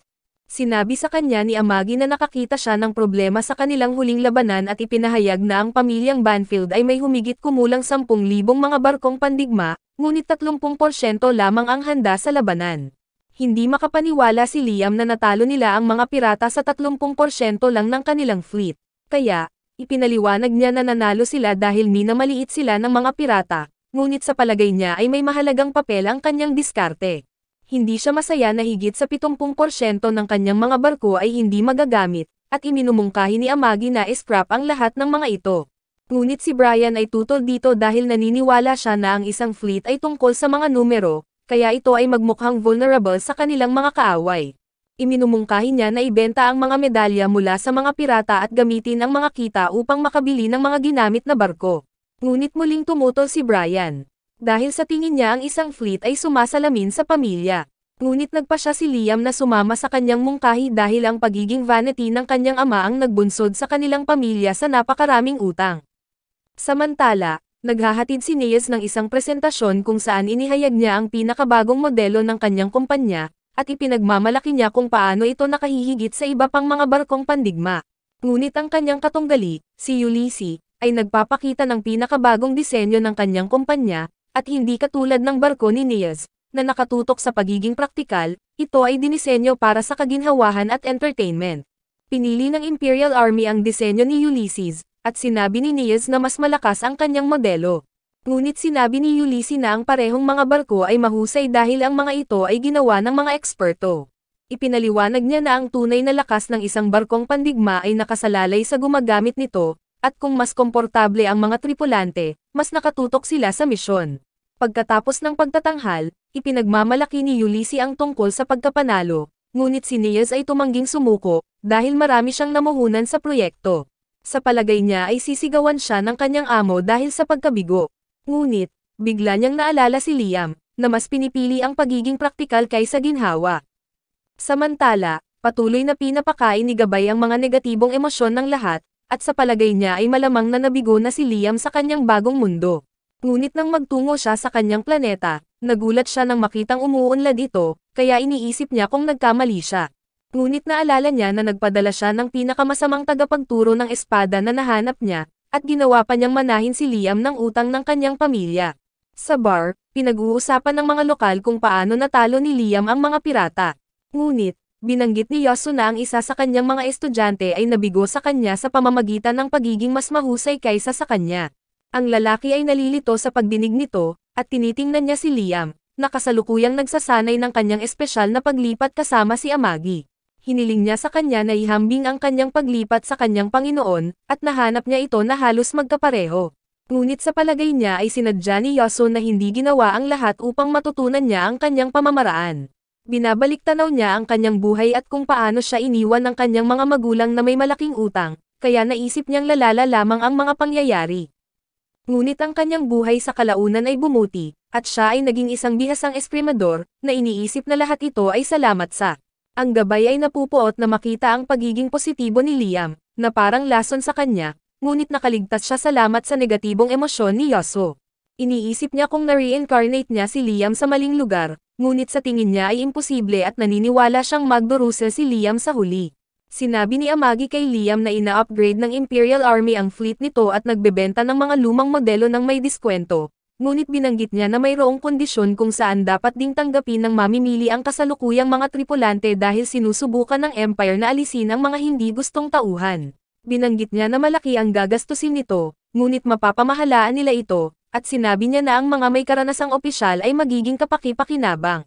Speaker 1: Sinabi sa kanya ni Amagi na nakakita siya ng problema sa kanilang huling labanan at ipinahayag na ang pamilyang Banfield ay may humigit kumulang 10,000 mga barkong pandigma, ngunit 30% lamang ang handa sa labanan. Hindi makapaniwala si Liam na natalo nila ang mga pirata sa 30% lang ng kanilang fleet. Kaya, ipinaliwanag niya na nanalo sila dahil minamaliit sila ng mga pirata, ngunit sa palagay niya ay may mahalagang papel ang kanyang diskarte. Hindi siya masaya na higit sa 70% ng kanyang mga barko ay hindi magagamit, at iminumungkahi ni Amagi na scrap ang lahat ng mga ito. Ngunit si Brian ay tutol dito dahil naniniwala siya na ang isang fleet ay tungkol sa mga numero, kaya ito ay magmukhang vulnerable sa kanilang mga kaaway. Iminumungkahi niya na ibenta ang mga medalya mula sa mga pirata at gamitin ang mga kita upang makabili ng mga ginamit na barko. Ngunit muling tumutol si Brian. Dahil sa tingin niya ang isang fleet ay sumasalamin sa pamilya. Ngunit nagpa siya si Liam na sumama sa kanyang mungkahi dahil ang pagiging vanity ng kanyang ama ang nagbunsod sa kanilang pamilya sa napakaraming utang. Samantala, naghahatid si Neas ng isang presentasyon kung saan inihayag niya ang pinakabagong modelo ng kanyang kumpanya, at ipinagmamalaki niya kung paano ito nakahihigit sa iba pang mga barkong pandigma. Ngunit ang kanyang katunggali, si Ulysses, ay nagpapakita ng pinakabagong disenyo ng kanyang kumpanya, at hindi katulad ng barko ni Neas, na nakatutok sa pagiging praktikal, ito ay dinisenyo para sa kaginhawahan at entertainment. Pinili ng Imperial Army ang disenyo ni Ulysses, at sinabi ni Neas na mas malakas ang kanyang modelo. Ngunit sinabi ni Ulysses na ang parehong mga barko ay mahusay dahil ang mga ito ay ginawa ng mga eksperto. Ipinaliwanag niya na ang tunay na lakas ng isang barkong pandigma ay nakasalalay sa gumagamit nito, at kung mas komportable ang mga tripulante, mas nakatutok sila sa misyon. Pagkatapos ng pagtatanghal, ipinagmamalaki ni Ulysses ang tungkol sa pagkapanalo, ngunit si Neas ay tumangging sumuko, dahil marami siyang namuhunan sa proyekto. Sa palagay niya ay sisigawan siya ng kanyang amo dahil sa pagkabigo. Ngunit, bigla niyang naalala si Liam, na mas pinipili ang pagiging praktikal kaysa ginhawa. Samantala, patuloy na pinapakain ni Gabay ang mga negatibong emosyon ng lahat, at sa palagay niya ay malamang na nabigo na si Liam sa kanyang bagong mundo. Ngunit nang magtungo siya sa kanyang planeta, nagulat siya nang makitang umuunlad ito, kaya iniisip niya kung nagkamali siya. Ngunit naalala niya na nagpadala siya ng pinakamasamang tagapagturo ng espada na nahanap niya, at ginawa pa niyang manahin si Liam ng utang ng kanyang pamilya. Sa bar, pinag-uusapan ng mga lokal kung paano natalo ni Liam ang mga pirata. Ngunit, binanggit ni Yosu na ang isa sa kanyang mga estudyante ay nabigo sa kanya sa pamamagitan ng pagiging mas mahusay kaysa sa kanya. Ang lalaki ay nalilito sa pagdinig nito, at tinitingnan niya si Liam, na kasalukuyang nagsasanay ng kanyang espesyal na paglipat kasama si Amagi. Hiniling niya sa kanya na ihambing ang kanyang paglipat sa kanyang Panginoon, at nahanap niya ito na halos magkapareho. Ngunit sa palagay niya ay sinadya ni Yosu na hindi ginawa ang lahat upang matutunan niya ang kanyang pamamaraan. Binabalik-tanaw niya ang kanyang buhay at kung paano siya iniwan ng kanyang mga magulang na may malaking utang, kaya naisip niyang lalala lamang ang mga pangyayari. Ngunit ang kanyang buhay sa kalaunan ay bumuti, at siya ay naging isang bihasang esprimador, na iniisip na lahat ito ay salamat sa. Ang Gabay ay napupuot na makita ang pagiging positibo ni Liam, na parang lason sa kanya, ngunit nakaligtas siya salamat sa negatibong emosyon ni Yosu. Iniisip niya kung na-reincarnate niya si Liam sa maling lugar, ngunit sa tingin niya ay imposible at naniniwala siyang magdurusa si Liam sa huli. Sinabi ni Amagi kay Liam na ina-upgrade ng Imperial Army ang fleet nito at nagbebenta ng mga lumang modelo ng may diskwento, ngunit binanggit niya na mayroong kondisyon kung saan dapat ding tanggapin ng mamimili ang kasalukuyang mga tripulante dahil sinusubukan ng Empire na alisin ang mga hindi gustong tauhan. Binanggit niya na malaki ang gagastusin nito, ngunit mapapamahalaan nila ito, at sinabi niya na ang mga may karanasang opisyal ay magiging kapaki-pakinabang.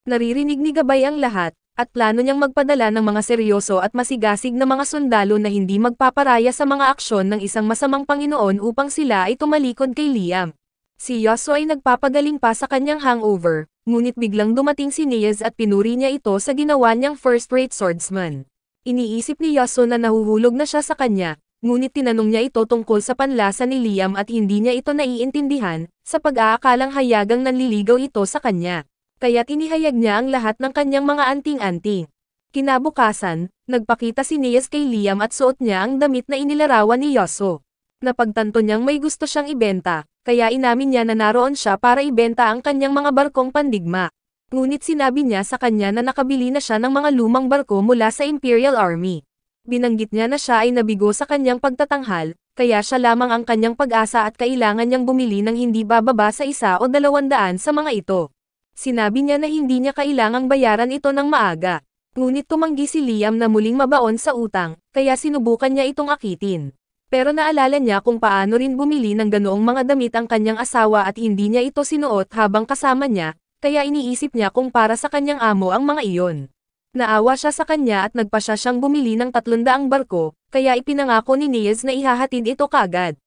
Speaker 1: Naririnig ni Gabay ang lahat, at plano niyang magpadala ng mga seryoso at masigasig na mga sundalo na hindi magpaparaya sa mga aksyon ng isang masamang Panginoon upang sila ay tumalikod kay Liam. Si Yasuo ay nagpapagaling pa sa kanyang hangover, ngunit biglang dumating si Neas at pinuri niya ito sa ginawa niyang first-rate swordsman. Iniisip ni Yasuo na nahuhulog na siya sa kanya, ngunit tinanong niya ito tungkol sa panlasa ni Liam at hindi niya ito naiintindihan, sa pag-aakalang hayagang nanliligaw ito sa kanya. Kaya't inihayag niya ang lahat ng kanyang mga anting-anting. Kinabukasan, nagpakita si Neas kay Liam at suot niya ang damit na inilarawan ni Yasuo. Napagtanto niyang may gusto siyang ibenta, kaya inamin niya na naroon siya para ibenta ang kanyang mga barkong pandigma. Ngunit sinabi niya sa kanya na nakabili na siya ng mga lumang barko mula sa Imperial Army. Binanggit niya na siya ay nabigo sa kanyang pagtatanghal, kaya siya lamang ang kanyang pag-asa at kailangan niyang bumili ng hindi bababa sa 1 o 200 sa mga ito. Sinabi niya na hindi niya kailangang bayaran ito ng maaga. Ngunit tumanggi si Liam na muling mabaon sa utang, kaya sinubukan niya itong akitin. Pero naalala niya kung paano rin bumili ng ganoong mga damit ang kanyang asawa at hindi niya ito sinuot habang kasama niya, kaya iniisip niya kung para sa kanyang amo ang mga iyon. Naawa siya sa kanya at nagpasya siyang bumili ng 300 barko, kaya ipinangako ni Neas na ihahatid ito kaagad.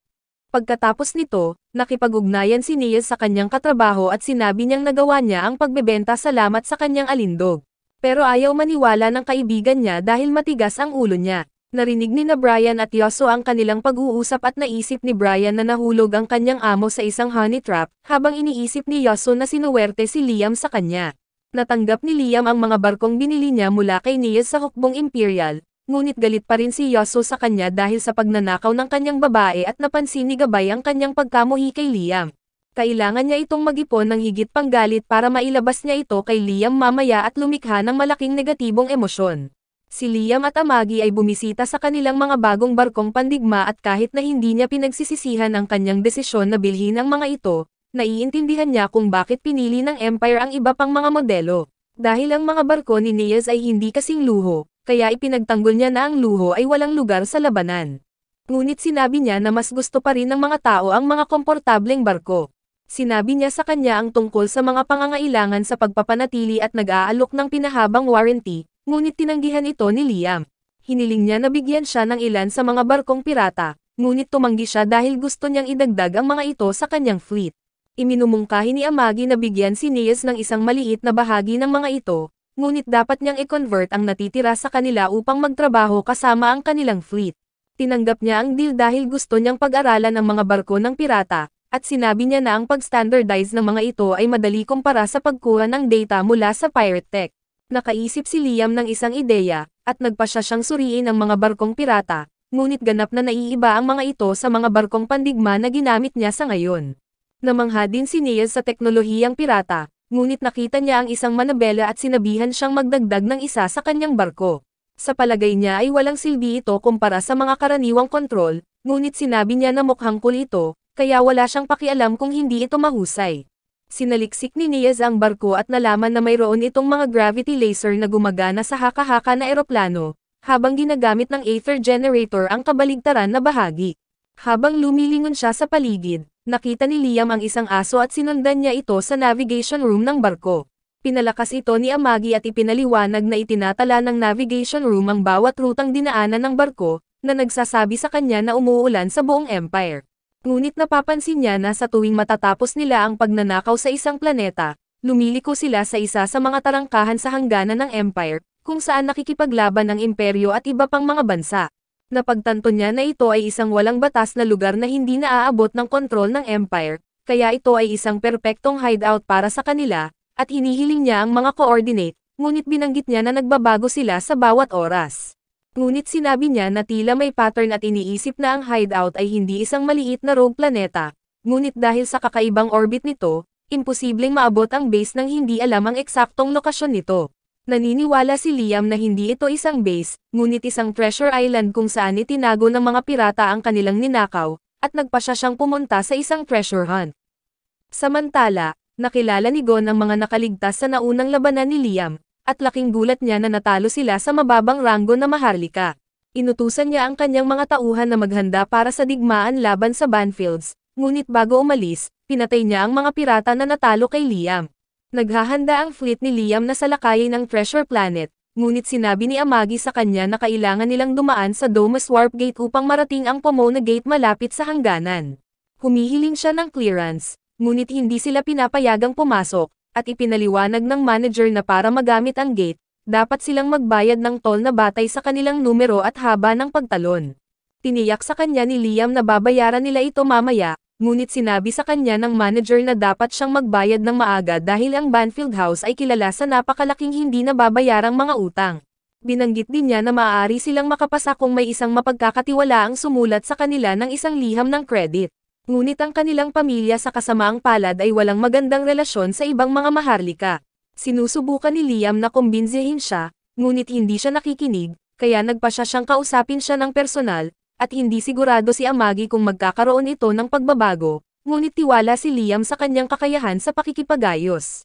Speaker 1: Pagkatapos nito, nakipag-ugnayan si Neas sa kanyang katrabaho at sinabi niyang nagawa niya ang pagbebenta salamat sa kanyang alindog. Pero ayaw maniwala ng kaibigan niya dahil matigas ang ulo niya. Narinig ni na Brian at Yasuo ang kanilang pag-uusap at naisip ni Brian na nahulog ang kanyang amo sa isang honey trap, habang iniisip ni Yasuo na sinuwerte si Liam sa kanya. Natanggap ni Liam ang mga barkong binili niya mula kay Neas sa hukbong Imperial, ngunit galit pa rin si Yasuo sa kanya dahil sa pagnanakaw ng kanyang babae at napansin ni Gabay ang kanyang pagkamuhi kay Liam. Kailangan niya itong mag-ipon ng higit pang galit para mailabas niya ito kay Liam mamaya at lumikha ng malaking negatibong emosyon. Si Liam at Amagi ay bumisita sa kanilang mga bagong barkong pandigma at kahit na hindi niya pinagsisisihan ang kanyang desisyon na bilhin ang mga ito, naiintindihan niya kung bakit pinili ng Empire ang iba pang mga modelo. Dahil ang mga barko ni Neas ay hindi kasing luho, kaya ipinagtanggol niya na ang luho ay walang lugar sa labanan. Ngunit sinabi niya na mas gusto pa rin ng mga tao ang mga komportableng barko. Sinabi niya sa kanya ang tungkol sa mga pangangailangan sa pagpapanatili at nag-aalok ng pinahabang warranty, ngunit tinanggihan ito ni Liam. Hiniling niya na bigyan siya ng ilan sa mga barkong pirata, ngunit tumanggi siya dahil gusto niyang idagdag ang mga ito sa kanyang fleet. Iminumungkahi ni Amagi na bigyan si Neas ng isang maliit na bahagi ng mga ito, ngunit dapat niyang i-convert ang natitira sa kanila upang magtrabaho kasama ang kanilang fleet. Tinanggap niya ang deal dahil gusto niyang pag-aralan ang mga barko ng pirata, at sinabi niya na ang pag-standardize ng mga ito ay madali kumpara sa pagkuha ng data mula sa pirate tech. Nakaisip si Liam ng isang ideya, at nagpasya siyang suriin ang mga barkong pirata, ngunit ganap na naiiba ang mga ito sa mga barkong pandigma na ginamit niya sa ngayon. Namangha din si Neas sa teknolohiyang pirata, ngunit nakita niya ang isang manabela at sinabihan siyang magdagdag ng isa sa kanyang barko. Sa palagay niya ay walang silbi ito kumpara sa mga karaniwang kontrol, ngunit sinabi niya na mukhang cool ito, kaya wala siyang pakialam kung hindi ito mahusay. Sinaliksik ni Neas ang barko at nalaman na mayroon itong mga gravity laser na gumagana sa haka-haka na eroplano, habang ginagamit ng Aether Generator ang kabaligtaran na bahagi. Habang lumilingon siya sa paligid, nakita ni Liam ang isang aso at sinundan niya ito sa navigation room ng barko. Pinalakas ito ni Amagi at ipinaliwanag na itinatala ng navigation room ang bawat rutang dinaanan ng barko, na nagsasabi sa kanya na umuulan sa buong Empire. Ngunit napapansin niya na sa tuwing matatapos nila ang pagnanakaw sa isang planeta, lumiliko sila sa isa sa mga tarangkahan sa hangganan ng Empire, kung saan nakikipaglaban ng imperyo at iba pang mga bansa. Napagtanto niya na ito ay isang walang batas na lugar na hindi naaabot ng kontrol ng Empire, kaya ito ay isang perpektong hideout para sa kanila, at hinihiling niya ang mga coordinate, ngunit binanggit niya na nagbabago sila sa bawat oras. Ngunit sinabi niya na tila may pattern at iniisip na ang hideout ay hindi isang maliit na rogue planeta, ngunit dahil sa kakaibang orbit nito, imposibleng maabot ang base nang hindi alam ang eksaktong lokasyon nito. Naniniwala si Liam na hindi ito isang base, ngunit isang treasure island kung saan itinago ng mga pirata ang kanilang ninakaw, at nagpasya siyang pumunta sa isang treasure hunt. Samantala, nakilala ni Gon ang mga nakaligtas sa naunang labanan ni Liam, at laking gulat niya na natalo sila sa mababang ranggo na Maharlika. Inutusan niya ang kanyang mga tauhan na maghanda para sa digmaan laban sa Banfields, ngunit bago umalis, pinatay niya ang mga pirata na natalo kay Liam. Naghahanda ang fleet ni Liam na salakayin ang Treasure Planet, ngunit sinabi ni Amagi sa kanya na kailangan nilang dumaan sa Domus Warp Gate upang marating ang Pomona Gate malapit sa hangganan. Humihiling siya ng clearance, ngunit hindi sila pinapayagang pumasok, at ipinaliwanag ng manager na para magamit ang gate, dapat silang magbayad ng toll na batay sa kanilang numero at haba ng pagtalon. Tiniyak sa kanya ni Liam na babayaran nila ito mamaya, ngunit sinabi sa kanya ng manager na dapat siyang magbayad ng maaga dahil ang Banfield House ay kilala sa napakalaking hindi nababayarang mga utang. Binanggit din niya na maaari silang makapasa kung may isang mapagkakatiwalaang sumulat sa kanila ng isang liham ng credit. Ngunit ang kanilang pamilya sa kasamaang palad ay walang magandang relasyon sa ibang mga Maharlika. Sinusubukan ni Liam na kumbinsihin siya, ngunit hindi siya nakikinig, kaya nagpasya siyang kausapin siya ng personal, at hindi sigurado si Amagi kung magkakaroon ito ng pagbabago, ngunit tiwala si Liam sa kanyang kakayahan sa pakikipagayos.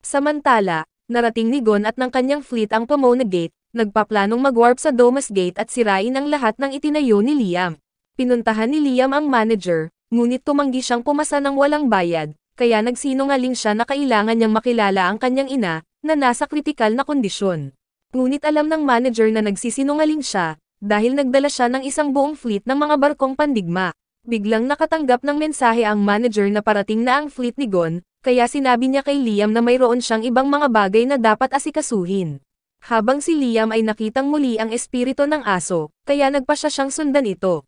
Speaker 1: Samantala, narating ni Gon at ng kanyang fleet ang Pomona Gate, nagpaplanong mag-warp sa Domus Gate at sirain ang lahat ng itinayo ni Liam. Pinuntahan ni Liam ang manager, ngunit tumanggi siyang pumasa ng walang bayad, kaya nagsinungaling siya na kailangan niyang makilala ang kanyang ina, na nasa kritikal na kondisyon. Ngunit alam ng manager na nagsisinungaling siya, dahil nagdala siya ng isang buong fleet ng mga barkong pandigma. Biglang nakatanggap ng mensahe ang manager na parating na ang fleet ni Gon, kaya sinabi niya kay Liam na mayroon siyang ibang mga bagay na dapat asikasuhin. Habang si Liam ay nakitang muli ang espiritu ng aso, kaya nagpasya siyang sundan ito.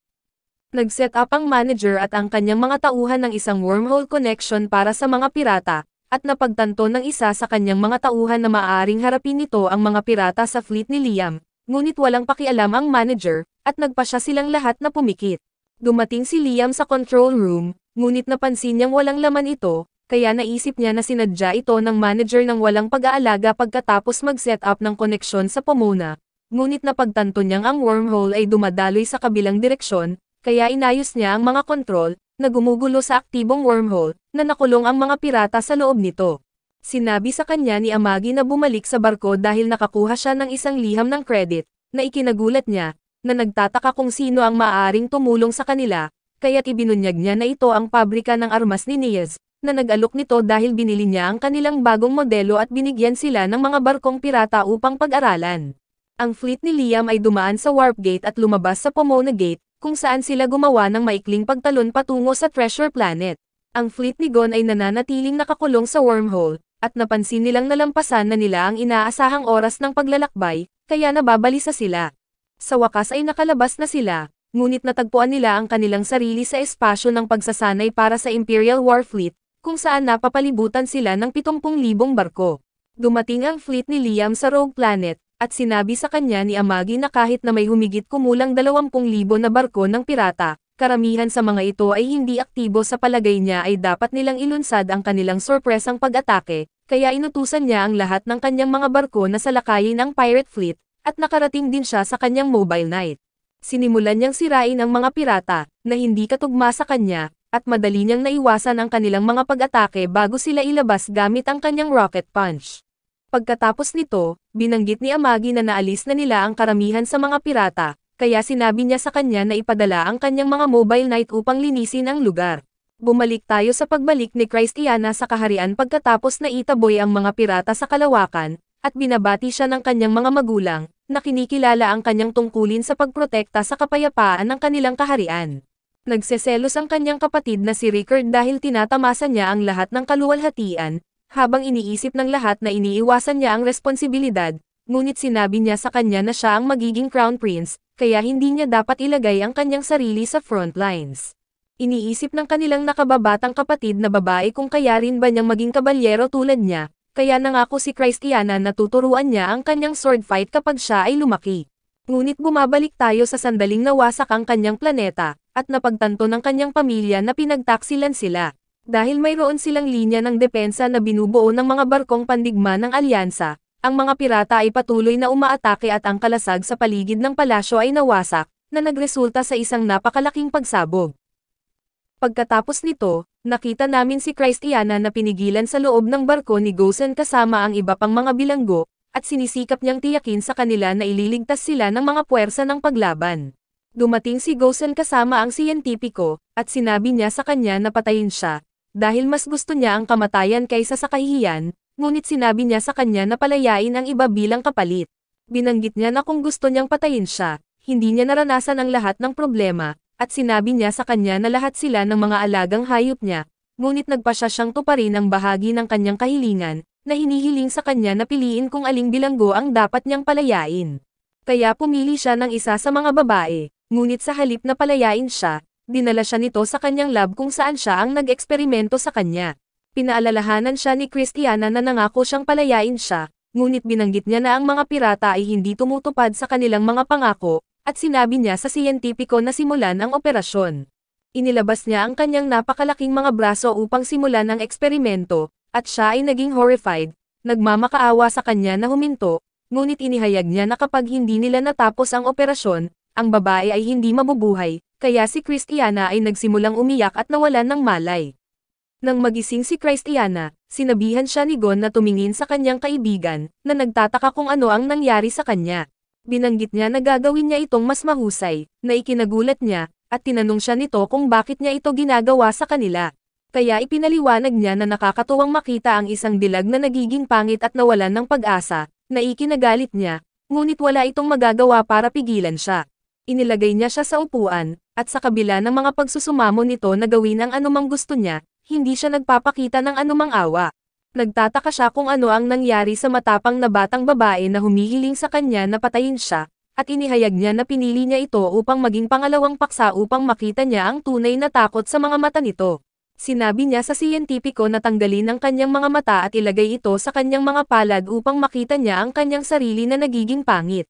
Speaker 1: Nag-set up ang manager at ang kanyang mga tauhan ng isang wormhole connection para sa mga pirata, at napagtanto ng isa sa kanyang mga tauhan na maaaring harapin nito ang mga pirata sa fleet ni Liam, ngunit walang pakialam ang manager, at nagpasya silang lahat na pumikit. Dumating si Liam sa control room, ngunit napansin niyang walang laman ito, kaya naisip niya na sinadya ito ng manager ng walang pag-aalaga pagkatapos mag-set up ng koneksyon sa Pomona, ngunit napagtanto niyang ang wormhole ay dumadaloy sa kabilang direksyon, kaya inayos niya ang mga kontrol, na gumugulo sa aktibong wormhole, na nakulong ang mga pirata sa loob nito. Sinabi sa kanya ni Amagi na bumalik sa barko dahil nakakuha siya ng isang liham ng credit, na ikinagulat niya, na nagtataka kung sino ang maaaring tumulong sa kanila, kaya't ibinunyag niya na ito ang pabrika ng armas ni Niaz, na nag-alok nito dahil binili niya ang kanilang bagong modelo at binigyan sila ng mga barkong pirata upang pag-aralan. Ang fleet ni Liam ay dumaan sa Warp Gate at lumabas sa Pomona Gate, kung saan sila gumawa ng maikling pagtalon patungo sa Treasure Planet. Ang fleet ni Gon ay nananatiling nakakulong sa wormhole, at napansin nilang nalampasan na nila ang inaasahang oras ng paglalakbay, kaya nababalisa sila. Sa wakas ay nakalabas na sila, ngunit natagpuan nila ang kanilang sarili sa espasyo ng pagsasanay para sa Imperial War Fleet, kung saan napapalibutan sila ng 70,000 barko. Dumating ang fleet ni Liam sa Rogue Planet, at sinabi sa kanya ni Amagi na kahit na may humigit kumulang 20,000 na barko ng pirata, karamihan sa mga ito ay hindi aktibo sa palagay niya ay dapat nilang ilunsad ang kanilang sorpresang pag-atake, kaya inutusan niya ang lahat ng kanyang mga barko na salakayin ang pirate fleet, at nakarating din siya sa kanyang mobile night. Sinimulan niyang sirain ang mga pirata, na hindi katugma sa kanya, at madali niyang naiwasan ang kanilang mga pag-atake bago sila ilabas gamit ang kanyang rocket punch. Pagkatapos nito, binanggit ni Amagi na naalis na nila ang karamihan sa mga pirata, kaya sinabi niya sa kanya na ipadala ang kanyang mga mobile night upang linisin ang lugar. Bumalik tayo sa pagbalik ni Christiana sa kaharian pagkatapos na itaboy ang mga pirata sa kalawakan, at binabati siya ng kanyang mga magulang, na kinikilala ang kanyang tungkulin sa pagprotekta sa kapayapaan ng kanilang kaharian. Nagseselos ang kanyang kapatid na si Rickard dahil tinatamasa niya ang lahat ng kaluwalhatian, habang iniisip ng lahat na iniiwasan niya ang responsibilidad, ngunit sinabi niya sa kanya na siya ang magiging crown prince, kaya hindi niya dapat ilagay ang kanyang sarili sa front lines. Iniisip ng kanilang nakababatang kapatid na babae kung kaya rin ba niyang maging kabalyero tulad niya, kaya nangako si Christiana na tuturuan niya ang kanyang sword fight kapag siya ay lumaki. Ngunit bumabalik tayo sa sandaling nawasak ang kanyang planeta, at napagtanto ng kanyang pamilya na pinagtaksilan sila. Dahil mayroon silang linya ng depensa na binubuo ng mga barkong pandigma ng alyansa, ang mga pirata ay patuloy na umaatake at ang kalasag sa paligid ng palasyo ay nawasak, na nagresulta sa isang napakalaking pagsabog. Pagkatapos nito, Nakita namin si Christiana na pinigilan sa loob ng barko ni Gosen kasama ang iba pang mga bilanggo, at sinisikap niyang tiyakin sa kanila na ililigtas sila ng mga puwersa ng paglaban. Dumating si Gosen kasama ang siyentipiko, at sinabi niya sa kanya na patayin siya, dahil mas gusto niya ang kamatayan kaysa sa kahihiyan, ngunit sinabi niya sa kanya na palayain ang iba bilang kapalit. Binanggit niya na kung gusto niyang patayin siya, hindi niya naranasan ang lahat ng problema, at sinabi niya sa kanya na lahat sila ng mga alagang hayop niya, ngunit nagpasya siyang tuparin ang bahagi ng kanyang kahilingan, na hinihiling sa kanya na piliin kung aling bilanggo ang dapat niyang palayain. Kaya pumili siya ng isa sa mga babae, ngunit sa halip na palayain siya, dinala siya nito sa kanyang lab kung saan siya ang nag-eksperimento sa kanya. Pinaalalahanan siya ni Christiana na nangako siyang palayain siya, ngunit binanggit niya na ang mga pirata ay hindi tumutupad sa kanilang mga pangako, at sinabi niya sa siyentipiko na simulan ang operasyon. Inilabas niya ang kanyang napakalaking mga braso upang simulan ang eksperimento, at siya ay naging horrified, nagmamakaawa sa kanya na huminto, ngunit inihayag niya na kapag hindi nila natapos ang operasyon, ang babae ay hindi mabubuhay, kaya si Christiana ay nagsimulang umiyak at nawalan ng malay. Nang magising si Christiana, sinabihan siya ni Gon na tumingin sa kanyang kaibigan, na nagtataka kung ano ang nangyari sa kanya. Binanggit niya na gagawin niya itong mas mahusay, na ikinagulat niya, at tinanong siya nito kung bakit niya ito ginagawa sa kanila. Kaya ipinaliwanag niya na nakakatuwang makita ang isang dilag na nagiging pangit at nawalan ng pag-asa, na ikinagalit niya, ngunit wala itong magagawa para pigilan siya. Inilagay niya siya sa upuan, at sa kabila ng mga pagsusumamo nito na gawin ang anumang gusto niya, hindi siya nagpapakita ng anumang awa. Nagtataka siya kung ano ang nangyari sa matapang na batang babae na humihiling sa kanya na patayin siya, at inihayag niya na pinili niya ito upang maging pangalawang paksa upang makita niya ang tunay na takot sa mga mata nito. Sinabi niya sa siyentipiko na tanggalin ang kanyang mga mata at ilagay ito sa kanyang mga palad upang makita niya ang kanyang sarili na nagiging pangit.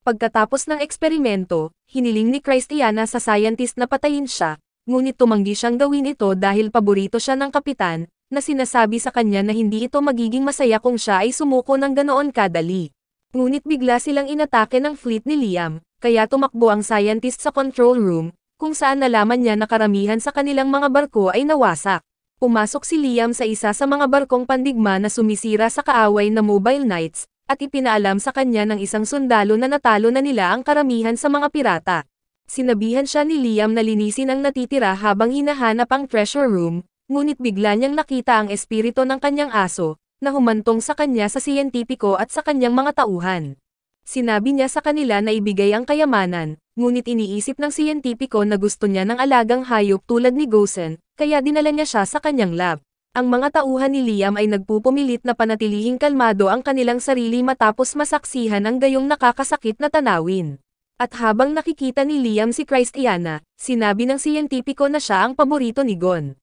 Speaker 1: Pagkatapos ng eksperimento, hiniling ni Christiana sa scientist na patayin siya, ngunit tumanggi siyang gawin ito dahil paborito siya ng kapitan, na sinasabi sa kanya na hindi ito magiging masaya kung siya ay sumuko ng ganoon kadali. Ngunit bigla silang inatake ng fleet ni Liam, kaya tumakbo ang scientist sa control room, kung saan nalaman niya na karamihan sa kanilang mga barko ay nawasak. Pumasok si Liam sa isa sa mga barkong pandigma na sumisira sa kaaway na Mobile Knights, at ipinaalam sa kanya ng isang sundalo na natalo na nila ang karamihan sa mga pirata. Sinabihan siya ni Liam na linisin ang natitira habang hinahanap ang treasure room, ngunit bigla niyang nakita ang espiritu ng kanyang aso, na humantong sa kanya sa siyentipiko at sa kanyang mga tauhan. Sinabi niya sa kanila na ibigay ang kayamanan, ngunit iniisip ng siyentipiko na gusto niya ng alagang hayop tulad ni Gosen, kaya dinala niya siya sa kanyang lab. Ang mga tauhan ni Liam ay nagpupumilit na panatilihing kalmado ang kanilang sarili matapos masaksihan ang gayong nakakasakit na tanawin. At habang nakikita ni Liam si Christiana, sinabi ng siyentipiko na siya ang paborito ni Gon.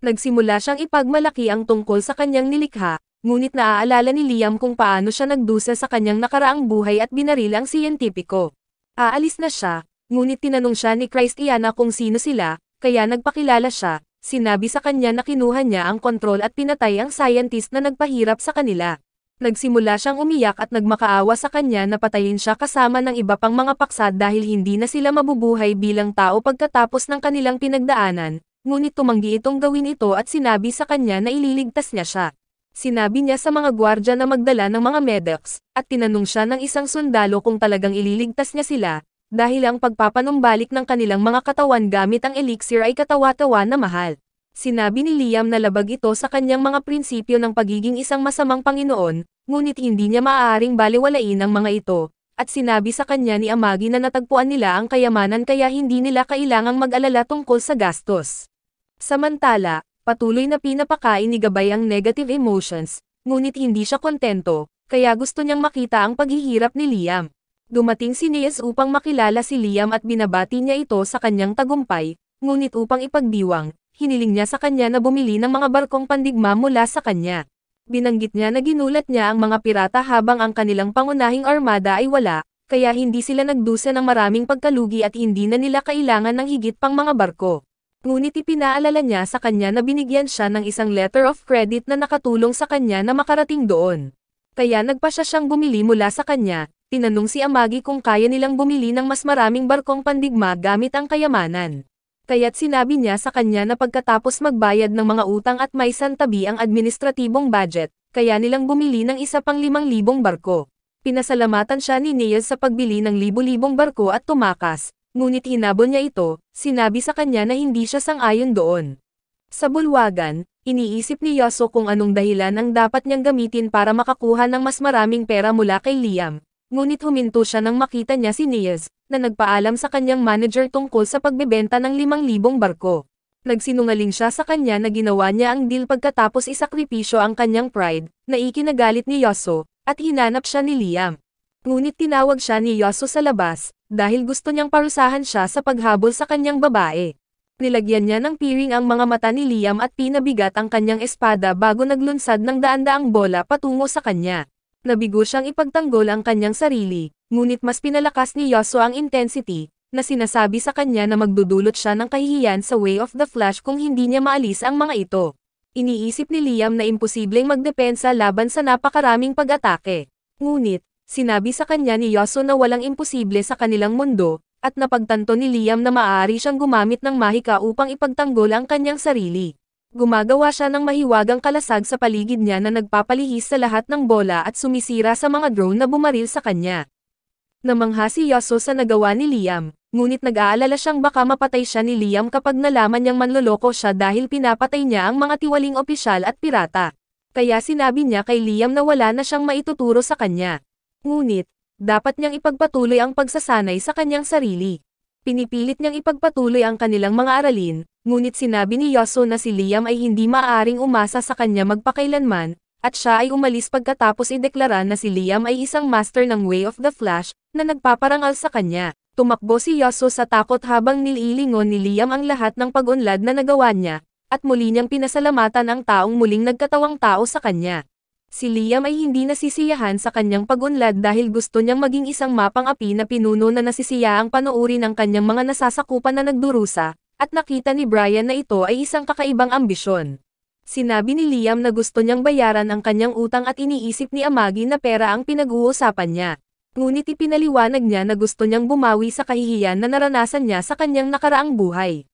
Speaker 1: Nagsimula siyang ipagmalaki ang tungkol sa kanyang nilikha, ngunit naaalala ni Liam kung paano siya nagdusa sa kanyang nakaraang buhay at binaril ang siyentipiko. Aalis na siya, ngunit tinanong siya ni Christiana kung sino sila, kaya nagpakilala siya, sinabi sa kanya na kinuha niya ang kontrol at pinatay ang scientist na nagpahirap sa kanila. Nagsimula siyang umiyak at nagmakaawa sa kanya na patayin siya kasama ng iba pang mga paksa dahil hindi na sila mabubuhay bilang tao pagkatapos ng kanilang pinagdaanan. Ngunit tumanggi itong gawin ito at sinabi sa kanya na ililigtas niya siya. Sinabi niya sa mga gwardya na magdala ng mga medics, at tinanong siya ng isang sundalo kung talagang ililigtas niya sila, dahil ang pagpapanumbalik ng kanilang mga katawan gamit ang elixir ay katawa-tawa na mahal. Sinabi ni Liam na labag ito sa kanyang mga prinsipyo ng pagiging isang masamang Panginoon, ngunit hindi niya maaaring baliwalain ang mga ito, at sinabi sa kanya ni Amagi na natagpuan nila ang kayamanan kaya hindi nila kailangang mag-alala tungkol sa gastos. Samantala, patuloy na pinapakain ni Gabay ang negative emotions, ngunit hindi siya kontento, kaya gusto niyang makita ang paghihirap ni Liam. Dumating si Nies upang makilala si Liam at binabati niya ito sa kanyang tagumpay, ngunit upang ipagdiwang, hiniling niya sa kanya na bumili ng mga barkong pandigma mula sa kanya. Binanggit niya na ginulat niya ang mga pirata habang ang kanilang pangunahing armada ay wala, kaya hindi sila nagdusa ng maraming pagkalugi at hindi na nila kailangan ng higit pang mga barko. Ngunit ipinaalala niya sa kanya na binigyan siya ng isang letter of credit na nakatulong sa kanya na makarating doon. Kaya nagpasya siyang bumili mula sa kanya, tinanong si Amagi kung kaya nilang bumili ng mas maraming barkong pandigma gamit ang kayamanan. Kaya't sinabi niya sa kanya na pagkatapos magbayad ng mga utang at may santabi ang administratibong budget, kaya nilang bumili ng isa pang 5,000 barko. Pinasalamatan siya ni Niels sa pagbili ng libu-libong barko at tumakas, ngunit hinabol niya ito, sinabi sa kanya na hindi siya sang-ayon doon. Sa bulwagan, iniisip ni Yoso kung anong dahilan ang dapat niyang gamitin para makakuha ng mas maraming pera mula kay Liam, ngunit huminto siya nang makita niya si Niels, na nagpaalam sa kanyang manager tungkol sa pagbebenta ng 5,000 barko. Nagsinungaling siya sa kanya na ginawa niya ang deal pagkatapos isakripisyo ang kanyang pride, na ikinagalit ni Yoso, at hinanap siya ni Liam. Ngunit tinawag siya ni Yoso sa labas, dahil gusto niyang parusahan siya sa paghabol sa kanyang babae. Nilagyan niya ng piring ang mga mata ni Liam at pinabigat ang kanyang espada bago naglunsad ng daan-daang bola patungo sa kanya. Nabigo siyang ipagtanggol ang kanyang sarili, ngunit mas pinalakas ni Yoso ang intensity, na sinasabi sa kanya na magdudulot siya ng kahihiyan sa Way of the Flash kung hindi niya maalis ang mga ito. Iniisip ni Liam na imposibleng magdepensa laban sa napakaraming pag-atake. Ngunit, sinabi sa kanya ni Yoso na walang imposible sa kanilang mundo, at napagtanto ni Liam na maaari siyang gumamit ng mahika upang ipagtanggol ang kanyang sarili. Gumagawa siya ng mahiwagang kalasag sa paligid niya na nagpapalihis sa lahat ng bola at sumisira sa mga drone na bumaril sa kanya. Namangha si Yoso sa nagawa ni Liam, ngunit nag-aalala siyang baka mapatay siya ni Liam kapag nalaman niyang manloloko siya dahil pinapatay niya ang mga tiwaling opisyal at pirata. Kaya sinabi niya kay Liam na wala na siyang maituturo sa kanya. Ngunit, dapat niyang ipagpatuloy ang pagsasanay sa kanyang sarili. Pinipilit niyang ipagpatuloy ang kanilang mga aralin, ngunit sinabi ni Yoso na si Liam ay hindi maaaring umasa sa kanya magpakailanman, at siya ay umalis pagkatapos ideklara na si Liam ay isang master ng Way of the Flash, na nagpaparangal sa kanya. Tumakbo si Yoso sa takot habang nililingon ni Liam ang lahat ng pag-unlad na nagawa niya, at muli niyang pinasalamatan ang taong muling nagkatawang tao sa kanya. Si Liam ay hindi nasisiyahan sa kanyang pag-unlad dahil gusto niyang maging isang mapang-api na pinuno na nasisiyaang panoorin ang kanyang mga nasasakupan na nagdurusa, at nakita ni Brian na ito ay isang kakaibang ambisyon. Sinabi ni Liam na gusto niyang bayaran ang kanyang utang at iniisip ni Amagi na pera ang pinag-uusapan niya. Ngunit ipinaliwanag niya na gusto niyang bumawi sa kahihiyan na naranasan niya sa kanyang nakaraang buhay.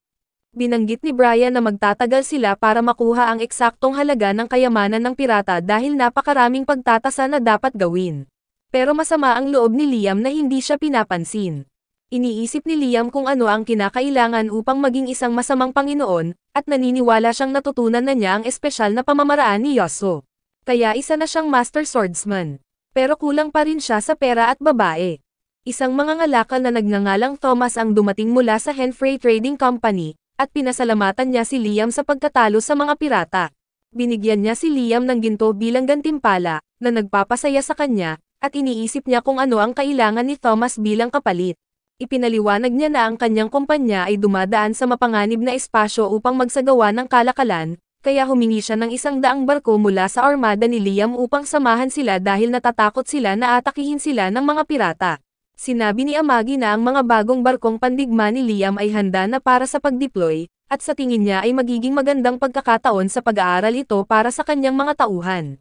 Speaker 1: Binanggit ni Brian na magtatagal sila para makuha ang eksaktong halaga ng kayamanan ng pirata dahil napakaraming pagtatasa na dapat gawin. Pero masama ang loob ni Liam na hindi siya pinapansin. Iniisip ni Liam kung ano ang kinakailangan upang maging isang masamang Panginoon, at naniniwala siyang natutunan na niya ang espesyal na pamamaraan ni Yoso. Kaya isa na siyang master swordsman. Pero kulang pa rin siya sa pera at babae. Isang mangangalakal na nagngangalang Thomas ang dumating mula sa Henfrey Trading Company, at pinasalamatan niya si Liam sa pagkatalo sa mga pirata. Binigyan niya si Liam ng ginto bilang gantimpala, na nagpapasaya sa kanya, at iniisip niya kung ano ang kailangan ni Thomas bilang kapalit. Ipinaliwanag niya na ang kanyang kumpanya ay dumadaan sa mapanganib na espasyo upang magsagawa ng kalakalan, kaya humingi siya ng 100 barko mula sa armada ni Liam upang samahan sila dahil natatakot sila na atakihin sila ng mga pirata. Sinabi ni Amagi na ang mga bagong barkong pandigma ni Liam ay handa na para sa pag-deploy, at sa tingin niya ay magiging magandang pagkakataon sa pag-aaral ito para sa kanyang mga tauhan.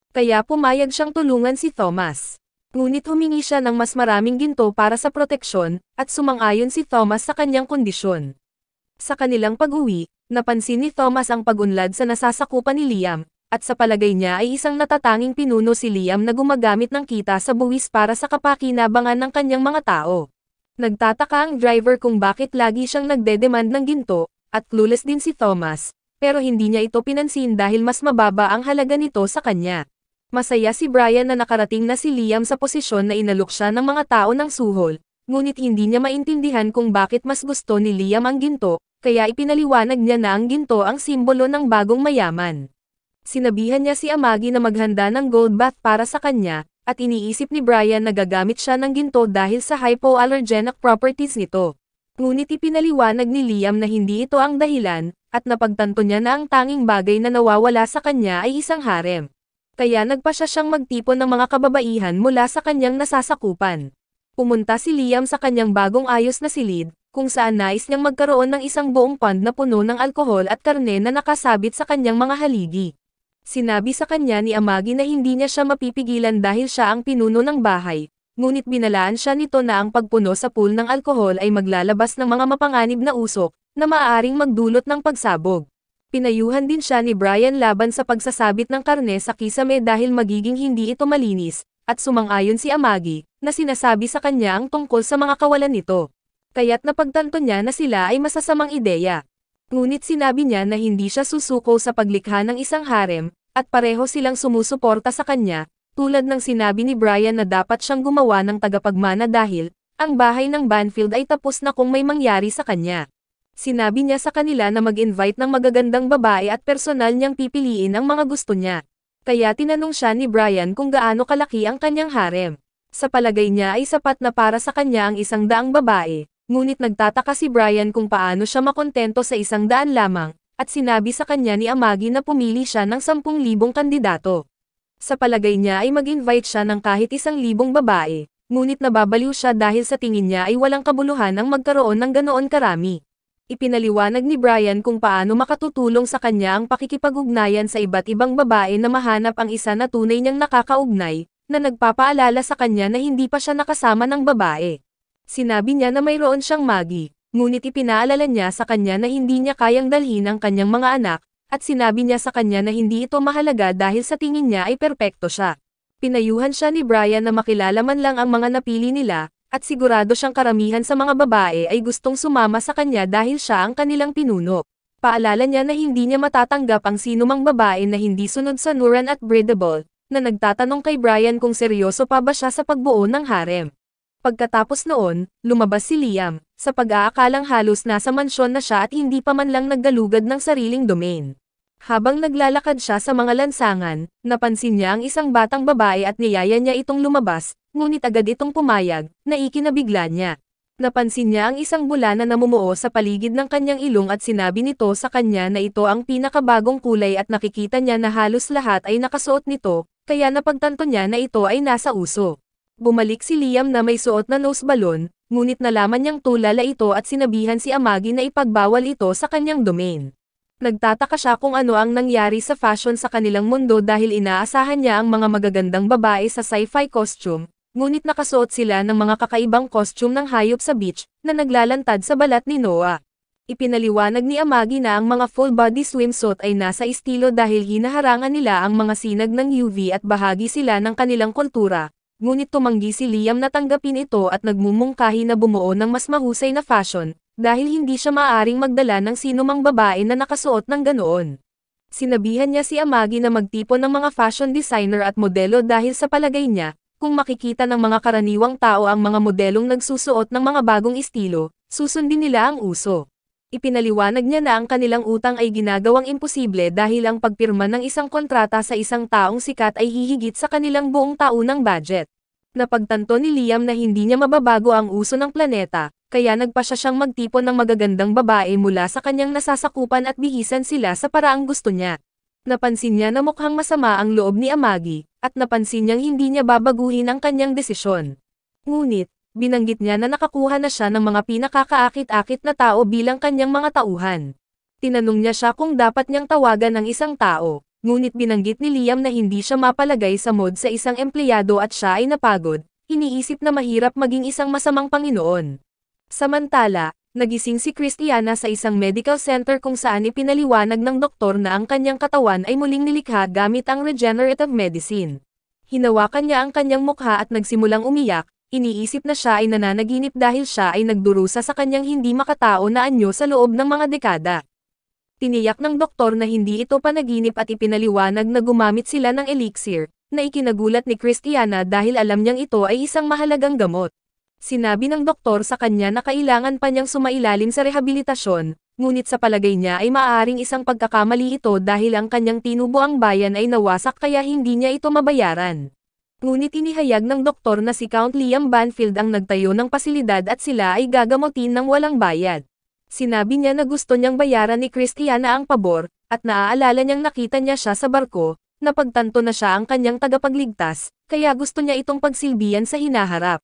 Speaker 1: Kaya pumayag siyang tulungan si Thomas. Ngunit humingi siya ng mas maraming ginto para sa proteksyon, at sumang-ayon si Thomas sa kanyang kondisyon. Sa kanilang pag-uwi, napansin ni Thomas ang pag-unlad sa nasasakupan ni Liam, at sa palagay niya ay isang natatanging pinuno si Liam na gumagamit ng kita sa buwis para sa kapakinabangan ng kanyang mga tao. Nagtataka ang driver kung bakit lagi siyang nagdedemand ng ginto, at clueless din si Thomas, pero hindi niya ito pinansin dahil mas mababa ang halaga nito sa kanya. Masaya si Brian na nakarating na si Liam sa posisyon na inalok siya ng mga tao ng suhol, ngunit hindi niya maintindihan kung bakit mas gusto ni Liam ang ginto, kaya ipinaliwanag niya na ang ginto ang simbolo ng bagong mayaman. Sinabihan niya si Amagi na maghanda ng gold bath para sa kanya, at iniisip ni Brian na gagamit siya ng ginto dahil sa hypoallergenic properties nito. Ngunit ipinaliwanag ni Liam na hindi ito ang dahilan, at napagtanto niya na ang tanging bagay na nawawala sa kanya ay isang harem. Kaya nagpasya siyang magtipon ng mga kababaihan mula sa kanyang nasasakupan. Pumunta si Liam sa kanyang bagong ayos na silid, kung saan nais niyang magkaroon ng isang buong pond na puno ng alkohol at karne na nakasabit sa kanyang mga haligi. Sinabi sa kanya ni Amagi na hindi niya siya mapipigilan dahil siya ang pinuno ng bahay, ngunit binalaan siya nito na ang pagpuno sa pool ng alkohol ay maglalabas ng mga mapanganib na usok, na maaaring magdulot ng pagsabog. Pinayuhan din siya ni Brian laban sa pagsasabit ng karne sa kisame dahil magiging hindi ito malinis, at sumang-ayon si Amagi, na sinasabi sa kanya ang tungkol sa mga kawalan nito. Kaya't napagtanto niya na sila ay masasamang ideya. Ngunit sinabi niya na hindi siya susuko sa paglikha ng isang harem, at pareho silang sumusuporta sa kanya, tulad ng sinabi ni Brian na dapat siyang gumawa ng tagapagmana dahil, ang bahay ng Banfield ay tapos na kung may mangyari sa kanya. Sinabi niya sa kanila na mag-invite ng magagandang babae at personal niyang pipiliin ang mga gusto niya. Kaya tinanong siya ni Brian kung gaano kalaki ang kanyang harem. Sa palagay niya ay sapat na para sa kanya ang 100 babae, ngunit nagtataka si Brian kung paano siya makontento sa 100 lamang, at sinabi sa kanya ni Amagi na pumili siya ng 10,000 kandidato. Sa palagay niya ay mag-invite siya ng kahit 1,000 babae, ngunit nababaliw siya dahil sa tingin niya ay walang kabuluhan ang magkaroon ng ganoon karami. Ipinaliwanag ni Brian kung paano makatutulong sa kanya ang pakikipag-ugnayan sa iba't ibang babae na mahanap ang isa na tunay niyang nakakaugnay, na nagpapaalala sa kanya na hindi pa siya nakasama ng babae. Sinabi niya na mayroon siyang magi, ngunit ipinaalala niya sa kanya na hindi niya kayang dalhin ang kanyang mga anak, at sinabi niya sa kanya na hindi ito mahalaga dahil sa tingin niya ay perpekto siya. Pinayuhan siya ni Brian na makilala man lang ang mga napili nila, at sigurado siyang karamihan sa mga babae ay gustong sumama sa kanya dahil siya ang kanilang pinuno. Paalala niya na hindi niya matatanggap ang sinumang babae na hindi sunod sa Nuran at Breedable, na nagtatanong kay Brian kung seryoso pa ba siya sa pagbuo ng harem. Pagkatapos noon, lumabas si Liam, sa pag-aakalang halos nasa mansyon na siya at hindi pa man lang naggalugad ng sariling domain. Habang naglalakad siya sa mga lansangan, napansin niya ang isang batang babae at niyaya niya itong lumabas, ngunit agad itong pumayag, na ikinabigla niya. Napansin niya ang isang bula na namumuo sa paligid ng kanyang ilong at sinabi nito sa kanya na ito ang pinakabagong kulay at nakikita niya na halos lahat ay nakasuot nito, kaya napagtanto niya na ito ay nasa uso. Bumalik si Liam na may suot na nose balloon, ngunit nalaman niyang tulala ito at sinabihan si Amagi na ipagbawal ito sa kanyang domain. Nagtataka siya kung ano ang nangyari sa fashion sa kanilang mundo dahil inaasahan niya ang mga magagandang babae sa sci-fi costume, ngunit nakasuot sila ng mga kakaibang costume ng hayop sa beach, na naglalantad sa balat ni Noah. Ipinaliwanag ni Amagi na ang mga full-body swimsuit ay nasa estilo dahil hinaharangan nila ang mga sinag ng UV at bahagi sila ng kanilang kultura, ngunit tumanggi si Liam na tanggapin ito at nagmumungkahi na bumuo ng mas mahusay na fashion, dahil hindi siya maaaring magdala ng sinumang babae na nakasuot ng ganoon. Sinabihan niya si Amagi na magtipon ng mga fashion designer at modelo dahil sa palagay niya, kung makikita ng mga karaniwang tao ang mga modelong nagsusuot ng mga bagong estilo, susundin nila ang uso. Ipinaliwanag niya na ang kanilang utang ay ginagawang imposible dahil ang pagpirma ng isang kontrata sa isang taong sikat ay hihigit sa kanilang buong taunang budget. Napagtanto ni Liam na hindi niya mababago ang uso ng planeta, kaya nagpasya siyang magtipon ng magagandang babae mula sa kanyang nasasakupan at bihisan sila sa paraang gusto niya. Napansin niya na mukhang masama ang loob ni Amagi, at napansin niyang hindi niya babaguhin ang kanyang desisyon. Ngunit, binanggit niya na nakakuha na siya ng mga pinakakaakit-akit na tao bilang kanyang mga tauhan. Tinanong niya siya kung dapat niyang tawagan ng isang tao, ngunit binanggit ni Liam na hindi siya mapalagay sa mood sa isang empleyado at siya ay napagod, iniisip na mahirap maging isang masamang Panginoon. Samantala, nagising si Christiana sa isang medical center kung saan ipinaliwanag ng doktor na ang kanyang katawan ay muling nilikha gamit ang regenerative medicine. Hinawakan niya ang kanyang mukha at nagsimulang umiyak, iniisip na siya ay nananaginip dahil siya ay nagdurusa sa kanyang hindi makatao na anyo sa loob ng mga dekada. Tiniyak ng doktor na hindi ito panaginip at ipinaliwanag na gumamit sila ng elixir, na ikinagulat ni Christiana dahil alam niyang ito ay isang mahalagang gamot. Sinabi ng doktor sa kanya na kailangan pa niyang sumailalim sa rehabilitasyon, ngunit sa palagay niya ay maaaring isang pagkakamali ito dahil ang kanyang tinubuang bayan ay nawasak kaya hindi niya ito mabayaran. Ngunit inihayag ng doktor na si Count Liam Banfield ang nagtayo ng pasilidad at sila ay gagamutin ng walang bayad. Sinabi niya na gusto niyang bayaran ni Christiana ang pabor, at naaalala niyang nakita niya siya sa barko, napagtanto na siya ang kanyang tagapagligtas, kaya gusto niya itong pagsilbihan sa hinaharap.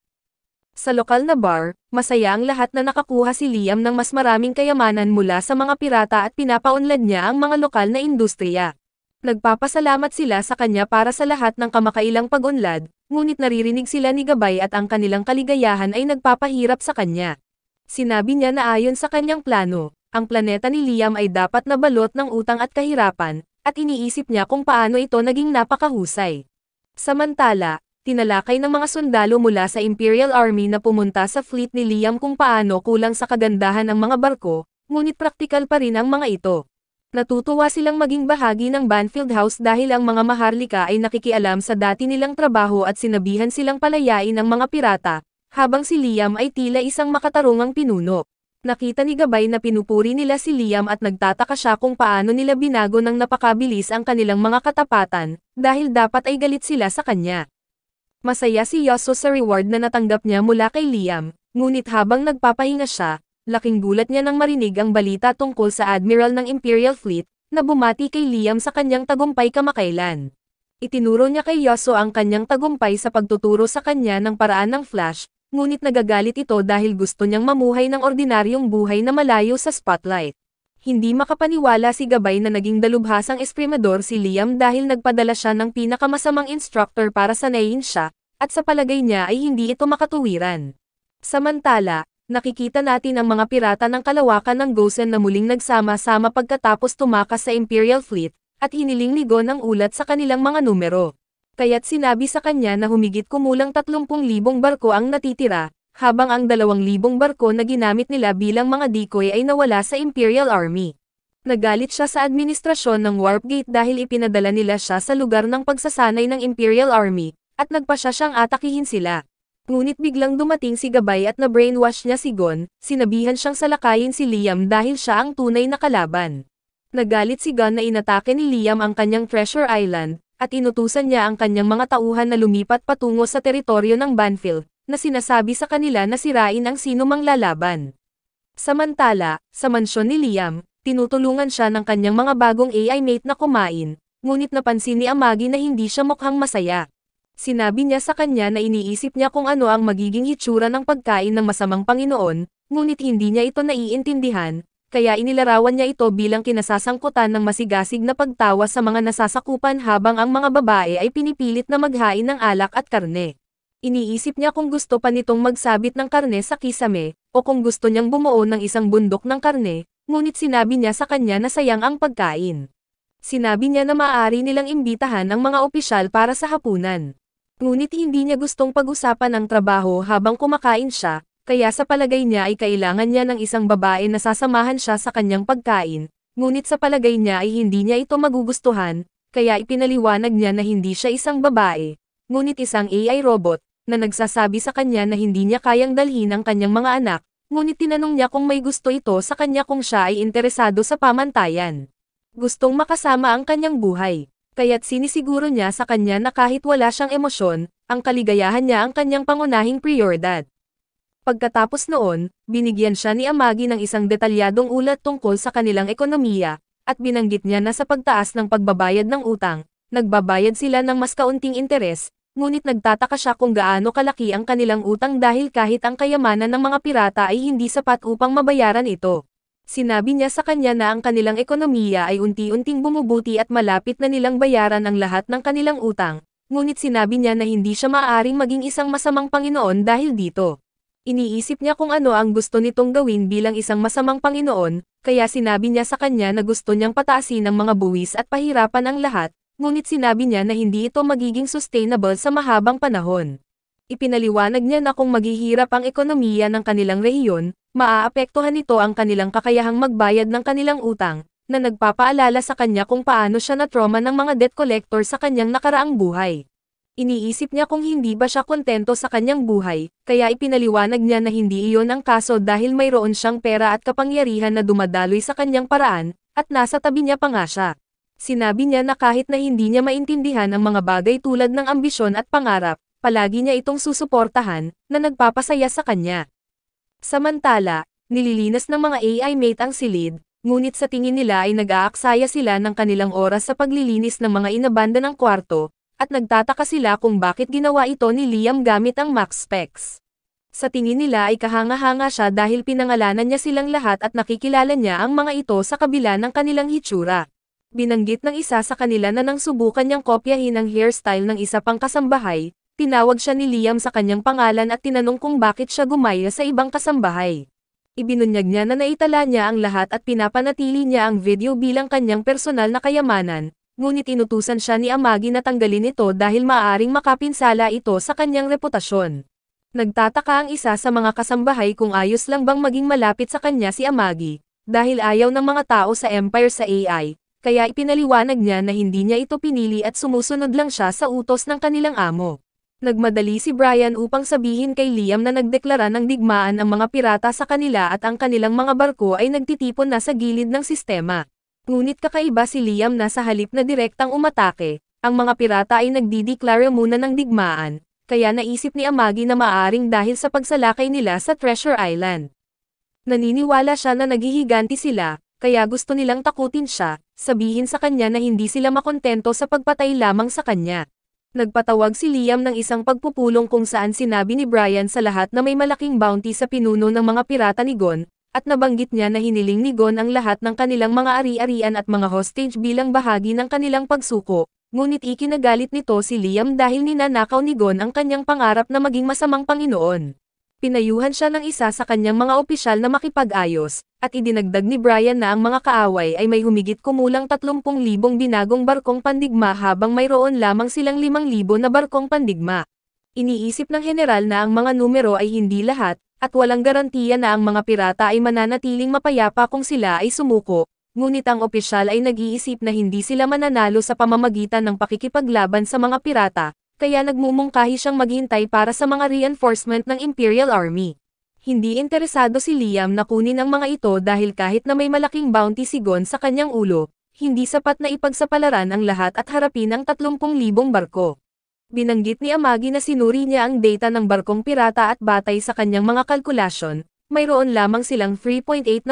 Speaker 1: Sa lokal na bar, masaya ang lahat na nakakuha si Liam ng mas maraming kayamanan mula sa mga pirata at pinapaunlad niya ang mga lokal na industriya. Nagpapasalamat sila sa kanya para sa lahat ng kamakailang pag-unlad, ngunit naririnig sila ni Gabay at ang kanilang kaligayahan ay nagpapahirap sa kanya. Sinabi niya na ayon sa kanyang plano, Ang planeta ni Liam ay dapat nabalot ng utang at kahirapan, at iniisip niya kung paano ito naging napakahusay. Samantala, tinalakay ng mga sundalo mula sa Imperial Army na pumunta sa fleet ni Liam kung paano kulang sa kagandahan ang mga barko, ngunit praktikal pa rin ang mga ito. Natutuwa silang maging bahagi ng Banfield House dahil ang mga maharlika ay nakikialam sa dati nilang trabaho at sinabihan silang palayain ang mga pirata, habang si Liam ay tila isang makatarungang pinuno. Nakita ni Gabay na pinupuri nila si Liam at nagtataka siya kung paano nila binago ng napakabilis ang kanilang mga katapatan, dahil dapat ay galit sila sa kanya. Masaya si Yoso sa reward na natanggap niya mula kay Liam, ngunit habang nagpapahinga siya, laking gulat niya nang marinig ang balita tungkol sa Admiral ng Imperial Fleet, na bumati kay Liam sa kanyang tagumpay kamakailan. Itinuro niya kay Yoso ang kanyang tagumpay sa pagtuturo sa kanya ng paraan ng flash, ngunit nagagalit ito dahil gusto niyang mamuhay ng ordinaryong buhay na malayo sa spotlight. Hindi makapaniwala si Gabay na naging dalubhasang esprimador si Liam dahil nagpadala siya ng pinakamasamang instructor para sanayin siya, at sa palagay niya ay hindi ito makatuwiran. Samantala, nakikita natin ang mga pirata ng kalawakan ng Gosen na muling nagsama-sama pagkatapos tumakas sa Imperial Fleet, at hiniling ligon ang ulat sa kanilang mga numero. Kaya't sinabi sa kanya na humigit kumulang 30,000 barko ang natitira, habang ang 2,000 barko na ginamit nila bilang mga decoy ay nawala sa Imperial Army. Nagalit siya sa administrasyon ng Warp Gate dahil ipinadala nila siya sa lugar ng pagsasanay ng Imperial Army, at nagpasya siyang atakihin sila. Ngunit biglang dumating si Gabay at na-brainwash niya si Gon, sinabihan siyang salakayin si Liam dahil siya ang tunay na kalaban. Nagalit si Gon na inatake ni Liam ang kanyang Treasure Island, at inutusan niya ang kanyang mga tauhan na lumipat patungo sa teritoryo ng Banfield, na sinasabi sa kanila na sirain ang sino mang lalaban. Samantala, sa mansyon ni Liam, tinutulungan siya ng kanyang mga bagong AI mate na kumain, ngunit napansin ni Amagi na hindi siya mukhang masaya. Sinabi niya sa kanya na iniisip niya kung ano ang magiging hitsura ng pagkain ng masamang Panginoon, ngunit hindi niya ito naiintindihan, kaya inilarawan niya ito bilang kinasasangkutan ng masigasig na pagtawa sa mga nasasakupan habang ang mga babae ay pinipilit na maghain ng alak at karne. Iniisip niya kung gusto pa nitong magsabit ng karne sa kisame, o kung gusto niyang bumuo ng isang bundok ng karne, ngunit sinabi niya sa kanya na sayang ang pagkain. Sinabi niya na maaari nilang imbitahan ang mga opisyal para sa hapunan. Ngunit hindi niya gustong pag-usapan ang trabaho habang kumakain siya, kaya sa palagay niya ay kailangan niya ng isang babae na sasamahan siya sa kanyang pagkain, ngunit sa palagay niya ay hindi niya ito magugustuhan, kaya ipinaliwanag niya na hindi siya isang babae, ngunit isang AI robot, na nagsasabi sa kanya na hindi niya kayang dalhin ang kanyang mga anak, ngunit tinanong niya kung may gusto ito sa kanya kung siya ay interesado sa pamantayan. Gustong makasama ang kanyang buhay, kaya't sinisiguro niya sa kanya na kahit wala siyang emosyon, ang kaligayahan niya ang kanyang pangunahing prioridad. Pagkatapos noon, binigyan siya ni Amagi ng isang detalyadong ulat tungkol sa kanilang ekonomiya, at binanggit niya na sa pagtaas ng pagbabayad ng utang, nagbabayad sila ng mas kaunting interes, ngunit nagtataka siya kung gaano kalaki ang kanilang utang dahil kahit ang kayamanan ng mga pirata ay hindi sapat upang mabayaran ito. Sinabi niya sa kanya na ang kanilang ekonomiya ay unti-unting bumubuti at malapit na nilang bayaran ang lahat ng kanilang utang, ngunit sinabi niya na hindi siya maaaring maging isang masamang Panginoon dahil dito. Iniisip niya kung ano ang gusto nitong gawin bilang isang masamang Panginoon, kaya sinabi niya sa kanya na gusto niyang pataasin ang mga buwis at pahirapan ang lahat, ngunit sinabi niya na hindi ito magiging sustainable sa mahabang panahon. Ipinaliwanag niya na kung maghihirap ang ekonomiya ng kanilang rehiyon, maaapektuhan nito ang kanilang kakayahang magbayad ng kanilang utang, na nagpapaalala sa kanya kung paano siya na-trauma ng mga debt collector sa kanyang nakaraang buhay. Iniisip niya kung hindi ba siya kontento sa kanyang buhay, kaya ipinaliwanag niya na hindi iyon ang kaso dahil mayroon siyang pera at kapangyarihan na dumadaloy sa kanyang paraan, at nasa tabi niya pa nga siya. Sinabi niya na kahit na hindi niya maintindihan ang mga bagay tulad ng ambisyon at pangarap, palagi niya itong susuportahan, na nagpapasaya sa kanya. Samantala, nililinas ng mga AI mate ang silid, ngunit sa tingin nila ay nag-aaksaya sila ng kanilang oras sa paglilinis ng mga inabanda ng kwarto, at nagtataka sila kung bakit ginawa ito ni Liam gamit ang max specs. Sa tingin nila ay kahanga-hanga siya dahil pinangalanan niya silang lahat at nakikilala niya ang mga ito sa kabila ng kanilang hitsura. Binanggit ng isa sa kanila na nang subukan niyang kopyahin ang hairstyle ng isa pang kasambahay, tinawag siya ni Liam sa kanyang pangalan at tinanong kung bakit siya gumaya sa ibang kasambahay. Ibinunyag niya na naitala niya ang lahat at pinapanatili niya ang video bilang kanyang personal na kayamanan, ngunit inutusan siya ni Amagi na tanggalin ito dahil maaaring makapinsala ito sa kanyang reputasyon. Nagtataka ang isa sa mga kasambahay kung ayos lang bang maging malapit sa kanya si Amagi, dahil ayaw ng mga tao sa Empire sa AI, kaya ipinaliwanag niya na hindi niya ito pinili at sumusunod lang siya sa utos ng kanilang amo. Nagmadali si Brian upang sabihin kay Liam na nagdeklara ng digmaan ang mga pirata sa kanila at ang kanilang mga barko ay nagtitipon na sa gilid ng sistema. Ngunit kakaiba si Liam na sa halip na direktang umatake, ang mga pirata ay nagdideklara muna ng digmaan, kaya naisip ni Amagi na maaaring dahil sa pagsalakay nila sa Treasure Island. Naniniwala siya na naghihiganti sila, kaya gusto nilang takutin siya, sabihin sa kanya na hindi sila makontento sa pagpatay lamang sa kanya. Nagpatawag si Liam ng isang pagpupulong kung saan sinabi ni Brian sa lahat na may malaking bounty sa pinuno ng mga pirata ni Gon, at nabanggit niya na hiniling ni Gon ang lahat ng kanilang mga ari-arian at mga hostage bilang bahagi ng kanilang pagsuko, ngunit ikinagalit nito si Liam dahil ninanakaw ni Gon ang kanyang pangarap na maging masamang Panginoon. Pinayuhan siya ng isa sa kanyang mga opisyal na makipag-ayos, at idinagdag ni Brian na ang mga kaaway ay may humigit kumulang 30,000 binagong barkong pandigma habang mayroon lamang silang 5,000 na barkong pandigma. Iniisip ng general na ang mga numero ay hindi lahat, at walang garantiya na ang mga pirata ay mananatiling mapayapa kung sila ay sumuko, ngunit ang opisyal ay nag-iisip na hindi sila mananalo sa pamamagitan ng pakikipaglaban sa mga pirata, kaya nagmumungkahi siyang maghintay para sa mga reinforcement ng Imperial Army. Hindi interesado si Liam na kunin ang mga ito dahil kahit na may malaking bounty si Gon sa kanyang ulo, hindi sapat na ipagsapalaran ang lahat at harapin ang 30,000 barko. Binanggit ni Amagi na sinuri niya ang data ng barkong pirata at batay sa kanyang mga kalkulasyon, mayroon lamang silang 3.8%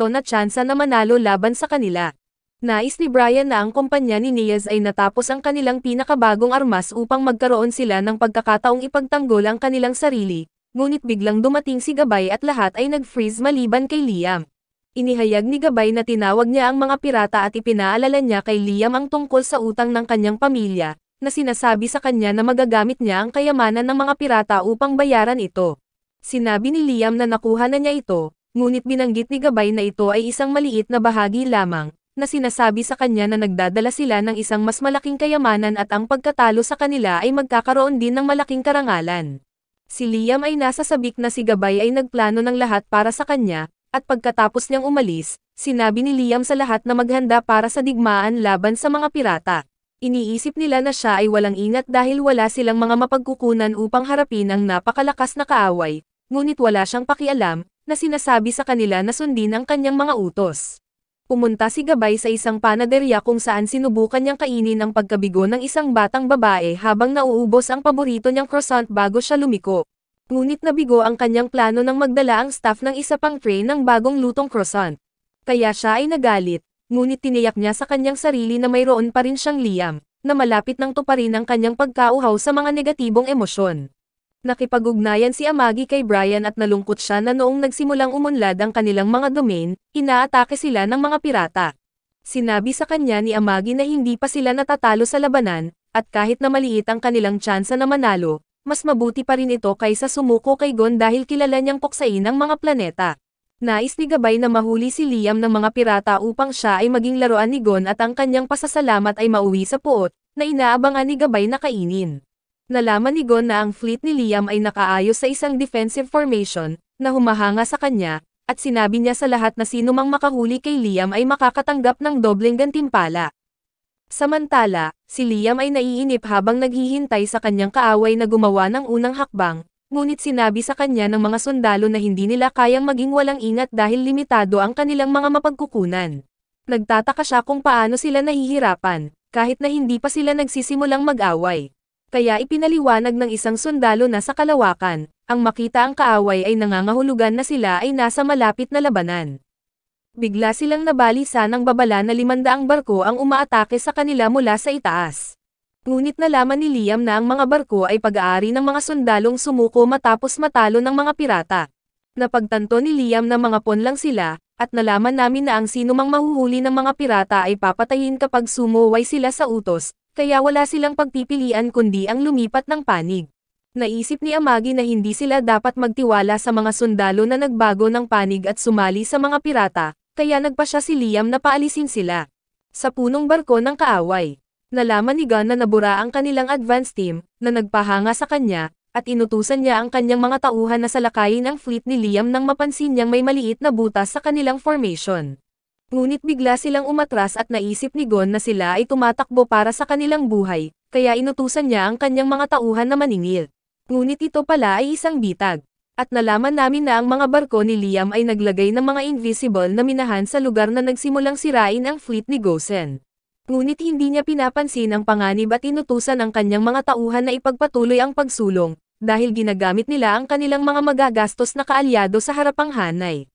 Speaker 1: na tsansa na manalo laban sa kanila. Nais ni Brian na ang kumpanya ni Niaz ay natapos ang kanilang pinakabagong armas upang magkaroon sila ng pagkakataong ipagtanggol ang kanilang sarili, ngunit biglang dumating si Gabay at lahat ay nag-freeze maliban kay Liam. Inihayag ni Gabay na tinawag niya ang mga pirata at ipinaalala niya kay Liam ang tungkol sa utang ng kanyang pamilya, na sinasabi sa kanya na magagamit niya ang kayamanan ng mga pirata upang bayaran ito. Sinabi ni Liam na nakuha na niya ito, ngunit binanggit ni Gabay na ito ay isang maliit na bahagi lamang, na sinasabi sa kanya na nagdadala sila ng isang mas malaking kayamanan at ang pagkatalo sa kanila ay magkakaroon din ng malaking karangalan. Si Liam ay nasa sabik na si Gabay ay nagplano ng lahat para sa kanya, at pagkatapos niyang umalis, sinabi ni Liam sa lahat na maghanda para sa digmaan laban sa mga pirata. Iniisip nila na siya ay walang ingat dahil wala silang mga mapagkukunan upang harapin ang napakalakas na kaaway, ngunit wala siyang pakialam, na sinasabi sa kanila na sundin ang kanyang mga utos. Pumunta si Gabay sa isang panaderya kung saan sinubukan niyang kainin ang pagkabigo ng isang batang babae habang nauubos ang paborito niyang croissant bago siya lumiko. Ngunit nabigo ang kanyang plano nang magdala ang staff ng isa pang tray ng bagong lutong croissant. Kaya siya ay nagalit, ngunit tiniyak niya sa kanyang sarili na mayroon pa rin siyang Liam, na malapit nang tuparin ang kanyang pagkauhaw sa mga negatibong emosyon. Nakipag-ugnayan si Amagi kay Brian at nalungkot siya na noong nagsimulang umunlad ang kanilang mga domain, inaatake sila ng mga pirata. Sinabi sa kanya ni Amagi na hindi pa sila natatalo sa labanan, at kahit na maliit ang kanilang tsansa na manalo, mas mabuti pa rin ito kaysa sumuko kay Gon dahil kilala niyang puksain ang mga planeta. Nais ni Gabay na mahuli si Liam ng mga pirata upang siya ay maging laruan ni Gon at ang kanyang pasasalamat ay mauwi sa puot, na inaabangan ni Gabay na kainin. Nalaman ni Gon na ang fleet ni Liam ay nakaayos sa isang defensive formation, na humahanga sa kanya, at sinabi niya sa lahat na sino mang makahuli kay Liam ay makakatanggap ng dobleng gantimpala. Samantala, si Liam ay naiinip habang naghihintay sa kanyang kaaway na gumawa ng unang hakbang, ngunit sinabi sa kanya ng mga sundalo na hindi nila kayang maging walang ingat dahil limitado ang kanilang mga mapagkukunan. Nagtataka siya kung paano sila nahihirapan, kahit na hindi pa sila nagsisimulang mag-away. Kaya ipinaliwanag ng isang sundalo na sa kalawakan, ang makita ang kaaway ay nangangahulugan na sila ay nasa malapit na labanan. Bigla silang nabalisa ng babala na 500 barko ang umaatake sa kanila mula sa itaas. Ngunit nalaman ni Liam na ang mga barko ay pag-aari ng mga sundalong sumuko matapos matalo ng mga pirata. Napagtanto ni Liam na mga pon lang sila, at nalaman namin na ang sinumang mahuhuli ng mga pirata ay papatayin kapag sumuway sila sa utos, kaya wala silang pagpipilian kundi ang lumipat ng panig. Naisip ni Amagi na hindi sila dapat magtiwala sa mga sundalo na nagbago ng panig at sumali sa mga pirata, kaya nagpa siya si Liam na paalisin sila. Sa punong barko ng kaaway, nalaman ni Gunn na nabura ang kanilang advance team, na nagpahanga sa kanya, at inutusan niya ang kanyang mga tauhan na salakayin ang fleet ni Liam nang mapansin niyang may maliit na butas sa kanilang formation. Ngunit bigla silang umatras at naisip ni Gunn na sila ay tumatakbo para sa kanilang buhay, kaya inutusan niya ang kanyang mga tauhan na maningil. Ngunit ito pala ay isang bitag. At nalaman namin na ang mga barko ni Liam ay naglagay ng mga invisible na minahan sa lugar na nagsimulang sirain ang fleet ni Gosen. Ngunit hindi niya pinapansin ang panganib at inutusan ang kanyang mga tauhan na ipagpatuloy ang pagsulong, dahil ginagamit nila ang kanilang mga magagastos na kaalyado sa harapang hanay.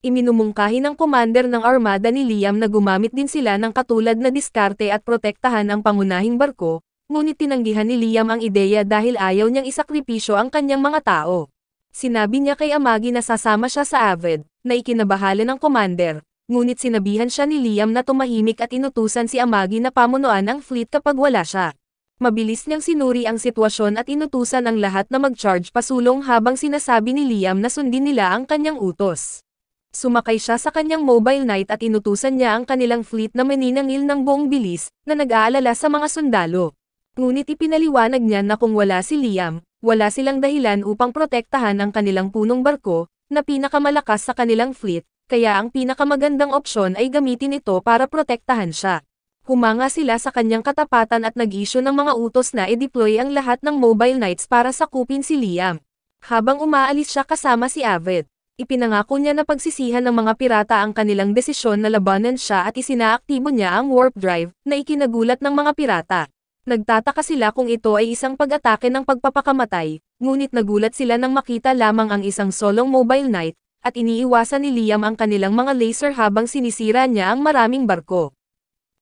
Speaker 1: Iminumungkahi ng commander ng armada ni Liam na gumamit din sila ng katulad na diskarte at protektahan ang pangunahing barko, ngunit tinanggihan ni Liam ang ideya dahil ayaw niyang isakripisyo ang kanyang mga tao. Sinabi niya kay Amagi na sasama siya sa Avid, na ikinabahala ng commander. Ngunit sinabihan siya ni Liam na tumahimik at inutusan si Amagi na pamunuan ang fleet kapag wala siya. Mabilis niyang sinuri ang sitwasyon at inutusan ang lahat na mag-charge pasulong habang sinasabi ni Liam na sundin nila ang kanyang utos. Sumakay siya sa kanyang mobile knight at inutusan niya ang kanilang fleet na maninangil ng buong bilis, na nag-aalala sa mga sundalo. Ngunit ipinaliwanag niya na kung wala si Liam, wala silang dahilan upang protektahan ang kanilang punong barko, na pinakamalakas sa kanilang fleet, kaya ang pinakamagandang opsyon ay gamitin ito para protektahan siya. Humanga sila sa kanyang katapatan at nag-issue ng mga utos na i-deploy ang lahat ng mobile knights para sakupin si Liam. Habang umaalis siya kasama si Avid, ipinangako niya na pagsisihan ng mga pirata ang kanilang desisyon na labanan siya at isinaaktibo niya ang warp drive, na ikinagulat ng mga pirata. Nagtataka sila kung ito ay isang pag-atake ng pagpapakamatay, ngunit nagulat sila nang makita lamang ang isang solong mobile knight, at iniiwasan ni Liam ang kanilang mga laser habang sinisira niya ang maraming barko.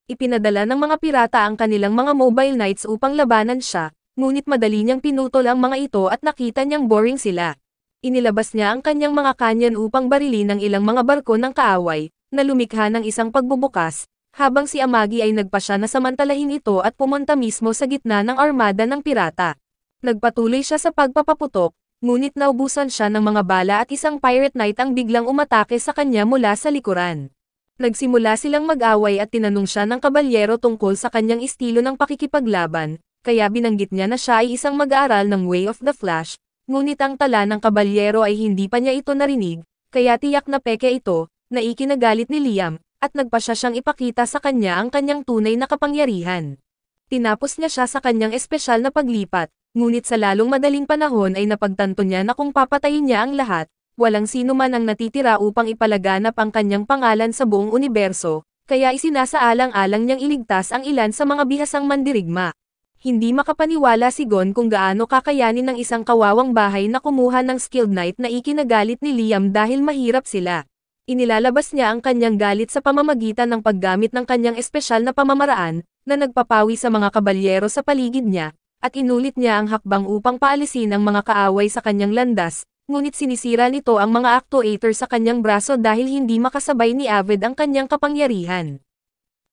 Speaker 1: Ipinadala ng mga pirata ang kanilang mga mobile knights upang labanan siya, ngunit madali niyang pinutol ang mga ito at nakita niyang boring sila. Inilabas niya ang kanyang mga kanyan upang barilin ang ilang mga barko ng kaaway, na lumikha ng isang pagbubukas, habang si Amagi ay nagpasya na samantalahin ito at pumunta mismo sa gitna ng armada ng pirata. Nagpatuloy siya sa pagpapaputok, ngunit naubusan siya ng mga bala at isang pirate knight ang biglang umatake sa kanya mula sa likuran. Nagsimula silang mag-away at tinanong siya ng kabalyero tungkol sa kanyang estilo ng pakikipaglaban, kaya binanggit niya na siya ay isang mag-aaral ng Way of the Flash, ngunit ang tala ng kabalyero ay hindi pa niya ito narinig, kaya tiyak na peke ito, na ikinagalit ni Liam, at nagpasya siyang ipakita sa kanya ang kanyang tunay na kapangyarihan. Tinapos niya siya sa kanyang espesyal na paglipat, ngunit sa lalong madaling panahon ay napagtanto niya na kung papatayin niya ang lahat, walang sino man ang natitira upang ipalaganap ang kanyang pangalan sa buong universo, kaya isinasaalang-alang niyang iligtas ang ilan sa mga bihasang mandirigma. Hindi makapaniwala si Gon kung gaano kakayanin ng isang kawawang bahay na kumuha ng skilled knight na ikinagalit ni Liam dahil mahirap sila. Inilalabas niya ang kanyang galit sa pamamagitan ng paggamit ng kanyang espesyal na pamamaraan, na nagpapawi sa mga kabalyero sa paligid niya, at inulit niya ang hakbang upang paalisin ang mga kaaway sa kanyang landas, ngunit sinisira nito ang mga actuator sa kanyang braso dahil hindi makasabay ni Avid ang kanyang kapangyarihan.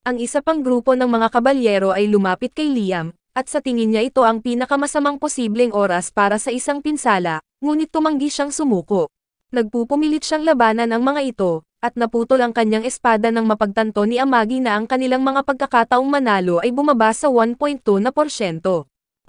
Speaker 1: Ang isa pang grupo ng mga kabalyero ay lumapit kay Liam, at sa tingin niya ito ang pinakamasamang posibleng oras para sa isang pinsala, ngunit tumanggi siyang sumuko. Nagpupumilit siyang labanan ang mga ito, at naputol ang kanyang espada nang mapagtanto ni Amagi na ang kanilang mga pagkakataong manalo ay bumaba sa 1.2%.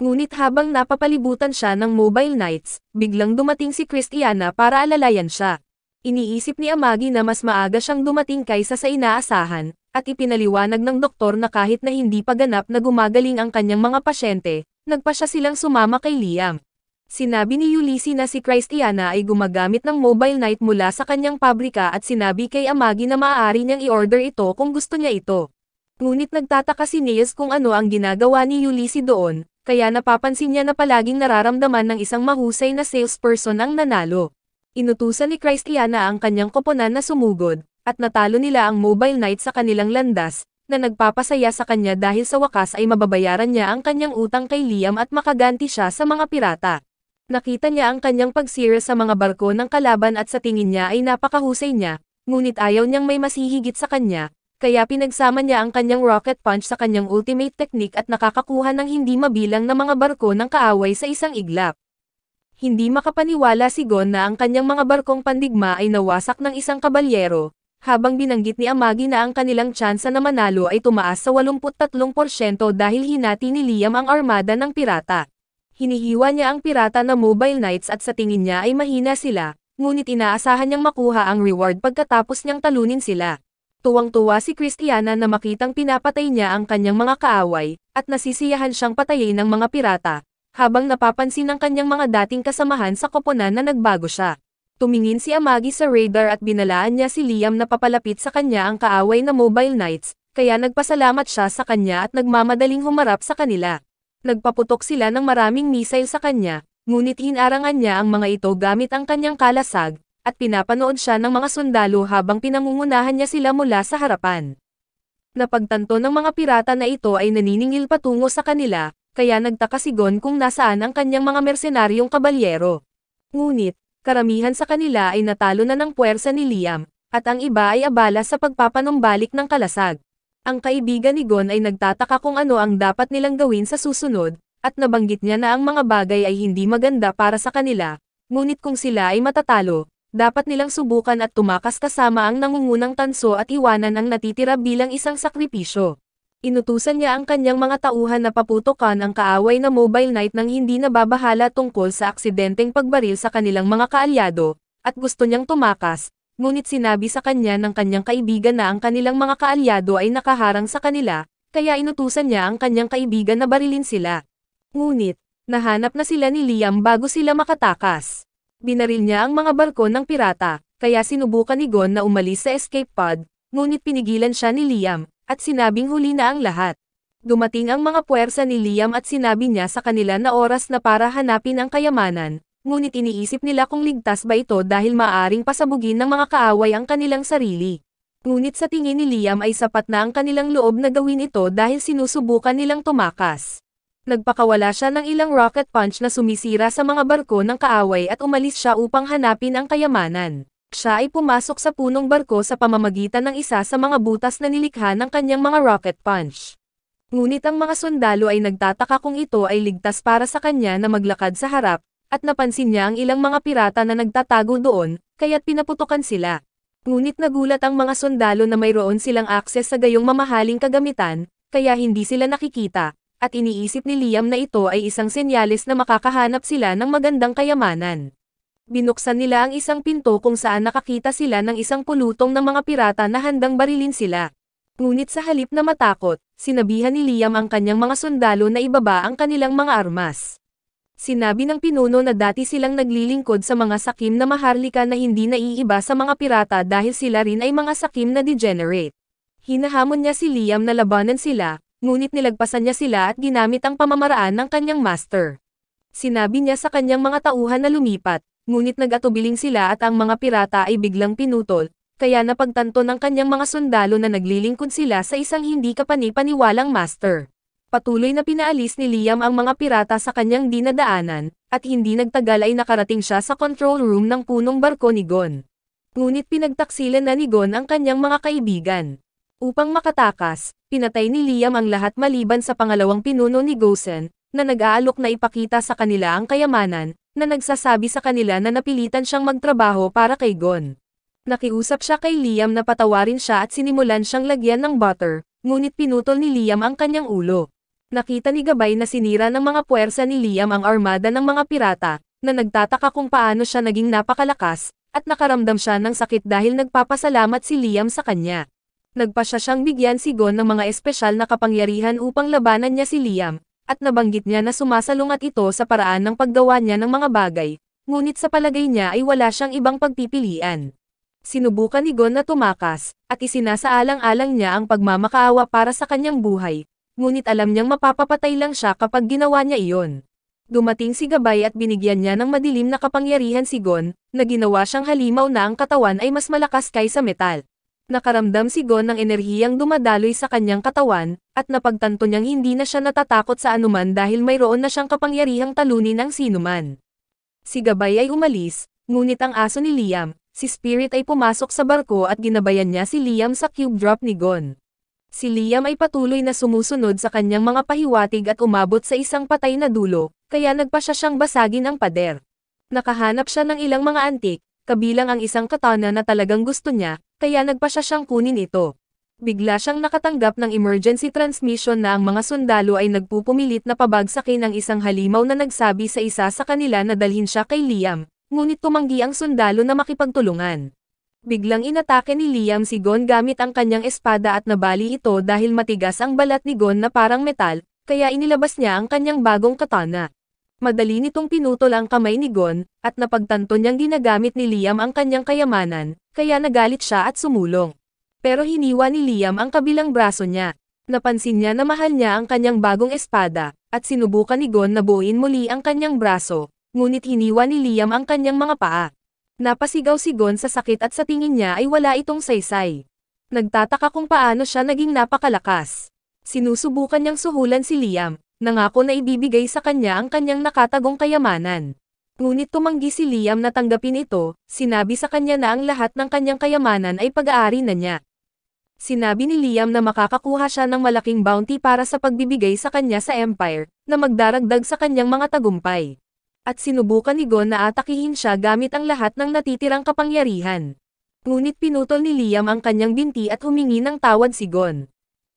Speaker 1: Ngunit habang napapalibutan siya ng mobile knights, biglang dumating si Christiana para alalayan siya. Iniisip ni Amagi na mas maaga siyang dumating kaysa sa inaasahan, at ipinaliwanag ng doktor na kahit na hindi pa ganap na gumagaling ang kanyang mga pasyente, nagpasya silang sumama kay Liam. Sinabi ni Ulysses na si Christiana ay gumagamit ng mobile knight mula sa kanyang pabrika at sinabi kay Amagi na maaari niyang i-order ito kung gusto niya ito. Ngunit nagtataka si Niels kung ano ang ginagawa ni Ulysses doon, kaya napapansin niya na palaging nararamdaman ng isang mahusay na salesperson ang nanalo. Inutusan ni Christiana ang kanyang koponan na sumugod, at natalo nila ang mobile knight sa kanilang landas, na nagpapasaya sa kanya dahil sa wakas ay mababayaran niya ang kanyang utang kay Liam at makaganti siya sa mga pirata. Nakita niya ang kanyang pagsira sa mga barko ng kalaban at sa tingin niya ay napakahusay niya, ngunit ayaw niyang may masihigit sa kanya, kaya pinagsama niya ang kanyang rocket punch sa kanyang ultimate technique at nakakakuha ng hindi mabilang na mga barko ng kaaway sa isang iglap. Hindi makapaniwala si Gon na ang kanyang mga barkong pandigma ay nawasak ng isang kabalyero, habang binanggit ni Amagi na ang kanilang tsansa na manalo ay tumaas sa 83% dahil hinati ni Liam ang armada ng pirata. Hinihiwa niya ang pirata na mobile knights at sa tingin niya ay mahina sila, ngunit inaasahan niyang makuha ang reward pagkatapos niyang talunin sila. Tuwang-tuwa si Christiana na makitang pinapatay niya ang kanyang mga kaaway, at nasisiyahan siyang patayin ng mga pirata, habang napapansin ng kanyang mga dating kasamahan sa koponan na nagbago siya. Tumingin si Amagi sa radar at binalaan niya si Liam na papalapit sa kanya ang kaaway na mobile knights, kaya nagpasalamat siya sa kanya at nagmamadaling humarap sa kanila. Nagpaputok sila ng maraming missile sa kanya, ngunit hinarangan niya ang mga ito gamit ang kanyang kalasag, at pinapanood siya ng mga sundalo habang pinangungunahan niya sila mula sa harapan. Napagtanto ng mga pirata na ito ay naniningil patungo sa kanila, kaya nagtaka si Gon kung nasaan ang kanyang mga mersenaryong kabalyero. Ngunit, karamihan sa kanila ay natalo na ng puwersa ni Liam, at ang iba ay abala sa pagpapanumbalik ng kalasag. Ang kaibigan ni Gon ay nagtataka kung ano ang dapat nilang gawin sa susunod, at nabanggit niya na ang mga bagay ay hindi maganda para sa kanila, ngunit kung sila ay matatalo, dapat nilang subukan at tumakas kasama ang nangungunang tanso at iwanan ang natitira bilang isang sakripisyo. Inutusan niya ang kanyang mga tauhan na paputokan ang kaaway na mobile knight nang hindi nababahala tungkol sa aksidenteng pagbaril sa kanilang mga kaalyado, at gusto niyang tumakas, ngunit sinabi sa kanya ng kanyang kaibigan na ang kanilang mga kaalyado ay nakaharang sa kanila, kaya inutusan niya ang kanyang kaibigan na barilin sila. Ngunit, nahanap na sila ni Liam bago sila makatakas. Binaril niya ang mga barko ng pirata, kaya sinubukan ni Gon na umalis sa escape pod, ngunit pinigilan siya ni Liam, at sinabing huli na ang lahat. Dumating ang mga puwersa ni Liam at sinabi niya sa kanila na oras na para hanapin ang kayamanan, ngunit iniisip nila kung ligtas ba ito dahil maaaring pasabugin ng mga kaaway ang kanilang sarili. Ngunit sa tingin ni Liam ay sapat na ang kanilang loob na gawin ito dahil sinusubukan nilang tumakas. Nagpakawala siya ng ilang rocket punch na sumisira sa mga barko ng kaaway at umalis siya upang hanapin ang kayamanan. Siya ay pumasok sa punong barko sa pamamagitan ng isa sa mga butas na nilikha ng kanyang mga rocket punch. Ngunit ang mga sundalo ay nagtataka kung ito ay ligtas para sa kanya na maglakad sa harap, at napansin niya ang ilang mga pirata na nagtatago doon, kaya't pinaputukan sila. Ngunit nagulat ang mga sundalo na mayroon silang akses sa gayong mamahaling kagamitan, kaya hindi sila nakikita, at iniisip ni Liam na ito ay isang senyales na makakahanap sila ng magandang kayamanan. Binuksan nila ang isang pinto kung saan nakakita sila ng isang pulutong ng mga pirata na handang barilin sila. Ngunit sa halip na matakot, sinabihan ni Liam ang kanyang mga sundalo na ibaba ang kanilang mga armas. Sinabi ng pinuno na dati silang naglilingkod sa mga sakim na maharlika na hindi naiiba sa mga pirata dahil sila rin ay mga sakim na degenerate. Hinahamon niya si Liam na labanan sila, ngunit nilagpasan niya sila at ginamit ang pamamaraan ng kanyang master. Sinabi niya sa kanyang mga tauhan na lumipat, ngunit nag-atubiling sila at ang mga pirata ay biglang pinutol, kaya napagtanto ng kanyang mga sundalo na naglilingkod sila sa isang hindi kapani-paniwalang master. Patuloy na pinaalis ni Liam ang mga pirata sa kanyang dinadaanan, at hindi nagtagal ay nakarating siya sa control room ng punong barko ni Gon. Ngunit pinagtaksilan na ni Gon ang kanyang mga kaibigan. Upang makatakas, pinatay ni Liam ang lahat maliban sa pangalawang pinuno ni Gosen, na nag-aalok na ipakita sa kanila ang kayamanan, na nagsasabi sa kanila na napilitan siyang magtrabaho para kay Gon. Nakiusap siya kay Liam na patawarin siya at sinimulan siyang lagyan ng butter, ngunit pinutol ni Liam ang kanyang ulo. Nakita ni Gabay na sinira ng mga puwersa ni Liam ang armada ng mga pirata, na nagtataka kung paano siya naging napakalakas, at nakaramdam siya ng sakit dahil nagpapasalamat si Liam sa kanya. Nagpasya siyang bigyan si Gon ng mga espesyal na kapangyarihan upang labanan niya si Liam, at nabanggit niya na sumasalungat ito sa paraan ng paggawa niya ng mga bagay, ngunit sa palagay niya ay wala siyang ibang pagpipilian. Sinubukan ni Gon na tumakas, at isinasaalang-alang niya ang pagmamakaawa para sa kanyang buhay. Ngunit alam niyang mapapapatay lang siya kapag ginawa niya iyon. Dumating si Gabay at binigyan niya ng madilim na kapangyarihan si Gon, na ginawa siyang halimaw na ang katawan ay mas malakas kaysa metal. Nakaramdam si Gon ng enerhiyang dumadaloy sa kanyang katawan, at napagtanto niyang hindi na siya natatakot sa anuman dahil mayroon na siyang kapangyarihang talunin ang sinuman. Si Gabay ay umalis, ngunit ang aso ni Liam, Si Spirit ay pumasok sa barko at ginabayan niya si Liam sa cube drop ni Gon. Si Liam ay patuloy na sumusunod sa kanyang mga pahiwatig at umabot sa isang patay na dulo, kaya nagpa siya siyang basagin ang pader. Nakahanap siya ng ilang mga antik, kabilang ang isang katana na talagang gusto niya, kaya nagpa siya siyang kunin ito. Bigla siyang nakatanggap ng emergency transmission na ang mga sundalo ay nagpupumilit na pabagsakin ang isang halimaw na nagsabi sa isa sa kanila na dalhin siya kay Liam, ngunit tumanggi ang sundalo na makipagtulungan. Biglang inatake ni Liam si Gon gamit ang kanyang espada at nabali ito dahil matigas ang balat ni Gon na parang metal, kaya inilabas niya ang kanyang bagong katana. Madali nitong pinutol ang kamay ni Gon, at napagtanto niyang ginagamit ni Liam ang kanyang kayamanan, kaya nagalit siya at sumulong. Pero hiniwa ni Liam ang kabilang braso niya. Napansin niya na mahal niya ang kanyang bagong espada, at sinubukan ni Gon na buuin muli ang kanyang braso, ngunit hiniwa ni Liam ang kanyang mga paa. Napasigaw si Gon sa sakit at sa tingin niya ay wala itong saysay. Nagtataka kung paano siya naging napakalakas. Sinusubukan niyang suhulan si Liam, nangako na ibibigay sa kanya ang kanyang nakatagong kayamanan. Ngunit tumanggi si Liam na tanggapin ito, sinabi sa kanya na ang lahat ng kanyang kayamanan ay pag-aari na niya. Sinabi ni Liam na makakakuha siya ng malaking bounty para sa pagbibigay sa kanya sa Empire, na magdaragdag sa kanyang mga tagumpay. At sinubukan ni Gon na atakihin siya gamit ang lahat ng natitirang kapangyarihan. Ngunit pinutol ni Liam ang kanyang binti at humingi ng tawad si Gon.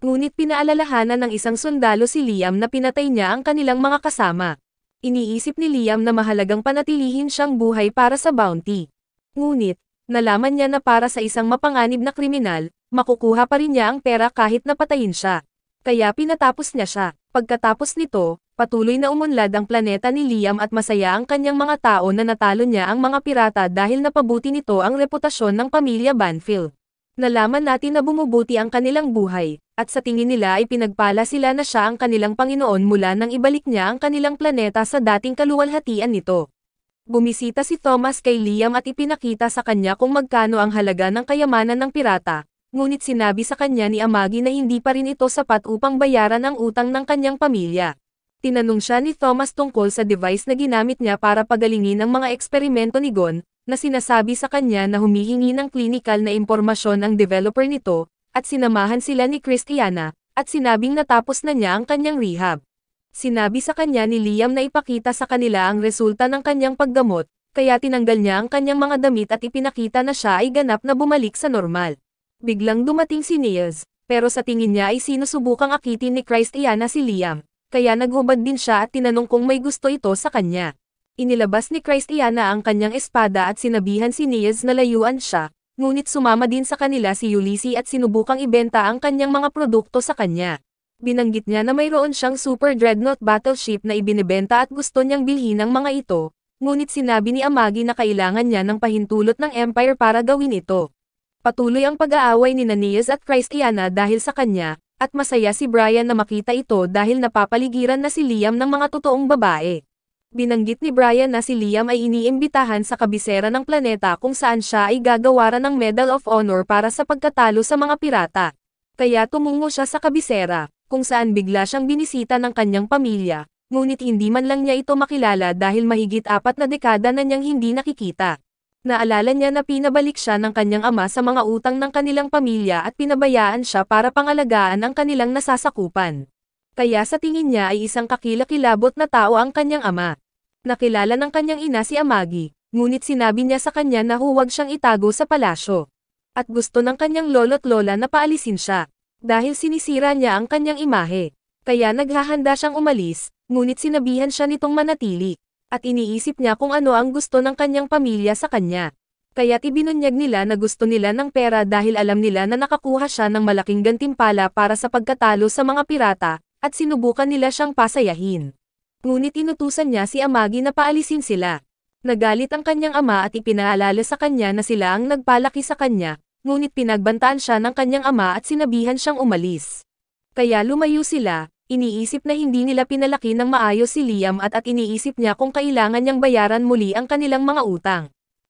Speaker 1: Ngunit pinaalalahanan ng isang sundalo si Liam na pinatay niya ang kanilang mga kasama. Iniisip ni Liam na mahalagang panatilihin siyang buhay para sa bounty. Ngunit, nalaman niya na para sa isang mapanganib na kriminal, makukuha pa rin niya ang pera kahit napatayin siya. Kaya pinatapos niya siya. Pagkatapos nito, patuloy na umunlad ang planeta ni Liam at masaya ang kanyang mga tao na natalo niya ang mga pirata dahil napabuti nito ang reputasyon ng pamilya Banfield. Nalaman natin na bumubuti ang kanilang buhay, at sa tingin nila ay pinagpala sila na siya ang kanilang Panginoon mula nang ibalik niya ang kanilang planeta sa dating kaluwalhatian nito. Bumisita si Thomas kay Liam at ipinakita sa kanya kung magkano ang halaga ng kayamanan ng pirata, ngunit sinabi sa kanya ni Amagi na hindi pa rin ito sapat upang bayaran ang utang ng kanyang pamilya. Tinanong siya ni Thomas tungkol sa device na ginamit niya para pagalingin ang mga eksperimento ni Gon, na sinasabi sa kanya na humihingi ng clinical na impormasyon ang developer nito, at sinamahan sila ni Christiana, at sinabing natapos na niya ang kanyang rehab. Sinabi sa kanya ni Liam na ipakita sa kanila ang resulta ng kanyang paggamot, kaya tinanggal niya ang kanyang mga damit at ipinakita na siya ay ganap na bumalik sa normal. Biglang dumating si Niels, pero sa tingin niya ay sinusubukang akitin ni Christiana si Liam, kaya naghubad din siya at tinanong kung may gusto ito sa kanya. Inilabas ni Christiana ang kanyang espada at sinabihan si Niels na layuan siya, ngunit sumama din sa kanila si Ulysses at sinubukang ibenta ang kanyang mga produkto sa kanya. Binanggit niya na mayroon siyang Super Dreadnought battleship na ibinebenta at gusto niyang bilhin ang mga ito, ngunit sinabi ni Amagi na kailangan niya ng pahintulot ng Empire para gawin ito. Patuloy ang pag-aaway ni Niels at Christiana dahil sa kanya, at masaya si Brian na makita ito dahil napapaligiran na si Liam ng mga totoong babae. Binanggit ni Brian na si Liam ay iniimbitahan sa kabisera ng planeta kung saan siya ay gagawaran ng Medal of Honor para sa pagkatalo sa mga pirata. Kaya tumungo siya sa kabisera, kung saan bigla siyang binisita ng kanyang pamilya, ngunit hindi man lang niya ito makilala dahil mahigit 4 na dekada na niyang hindi nakikita. Naalala niya na pinabalik siya ng kanyang ama sa mga utang ng kanilang pamilya at pinabayaan siya para pangalagaan ang kanilang nasasakupan. Kaya sa tingin niya ay isang kakilakilabot na tao ang kanyang ama. Nakilala ng kanyang ina si Amagi, ngunit sinabi niya sa kanya na huwag siyang itago sa palasyo. At gusto ng kanyang lolo't lola na paalisin siya, dahil sinisira niya ang kanyang imahe. Kaya naghahanda siyang umalis, ngunit sinabihan siya nitong manatili. At iniisip niya kung ano ang gusto ng kanyang pamilya sa kanya. Kaya't ibinunyag nila na gusto nila ng pera dahil alam nila na nakakuha siya ng malaking gantimpala para sa pagkatalo sa mga pirata, at sinubukan nila siyang pasayahin. Ngunit inutusan niya si Amagi na paalisin sila. Nagalit ang kanyang ama at ipinaalala sa kanya na sila ang nagpalaki sa kanya, ngunit pinagbantaan siya ng kanyang ama at sinabihan siyang umalis. Kaya lumayo sila. Iniisip na hindi nila pinalaki ng maayos si Liam at iniisip niya kung kailangan niyang bayaran muli ang kanilang mga utang.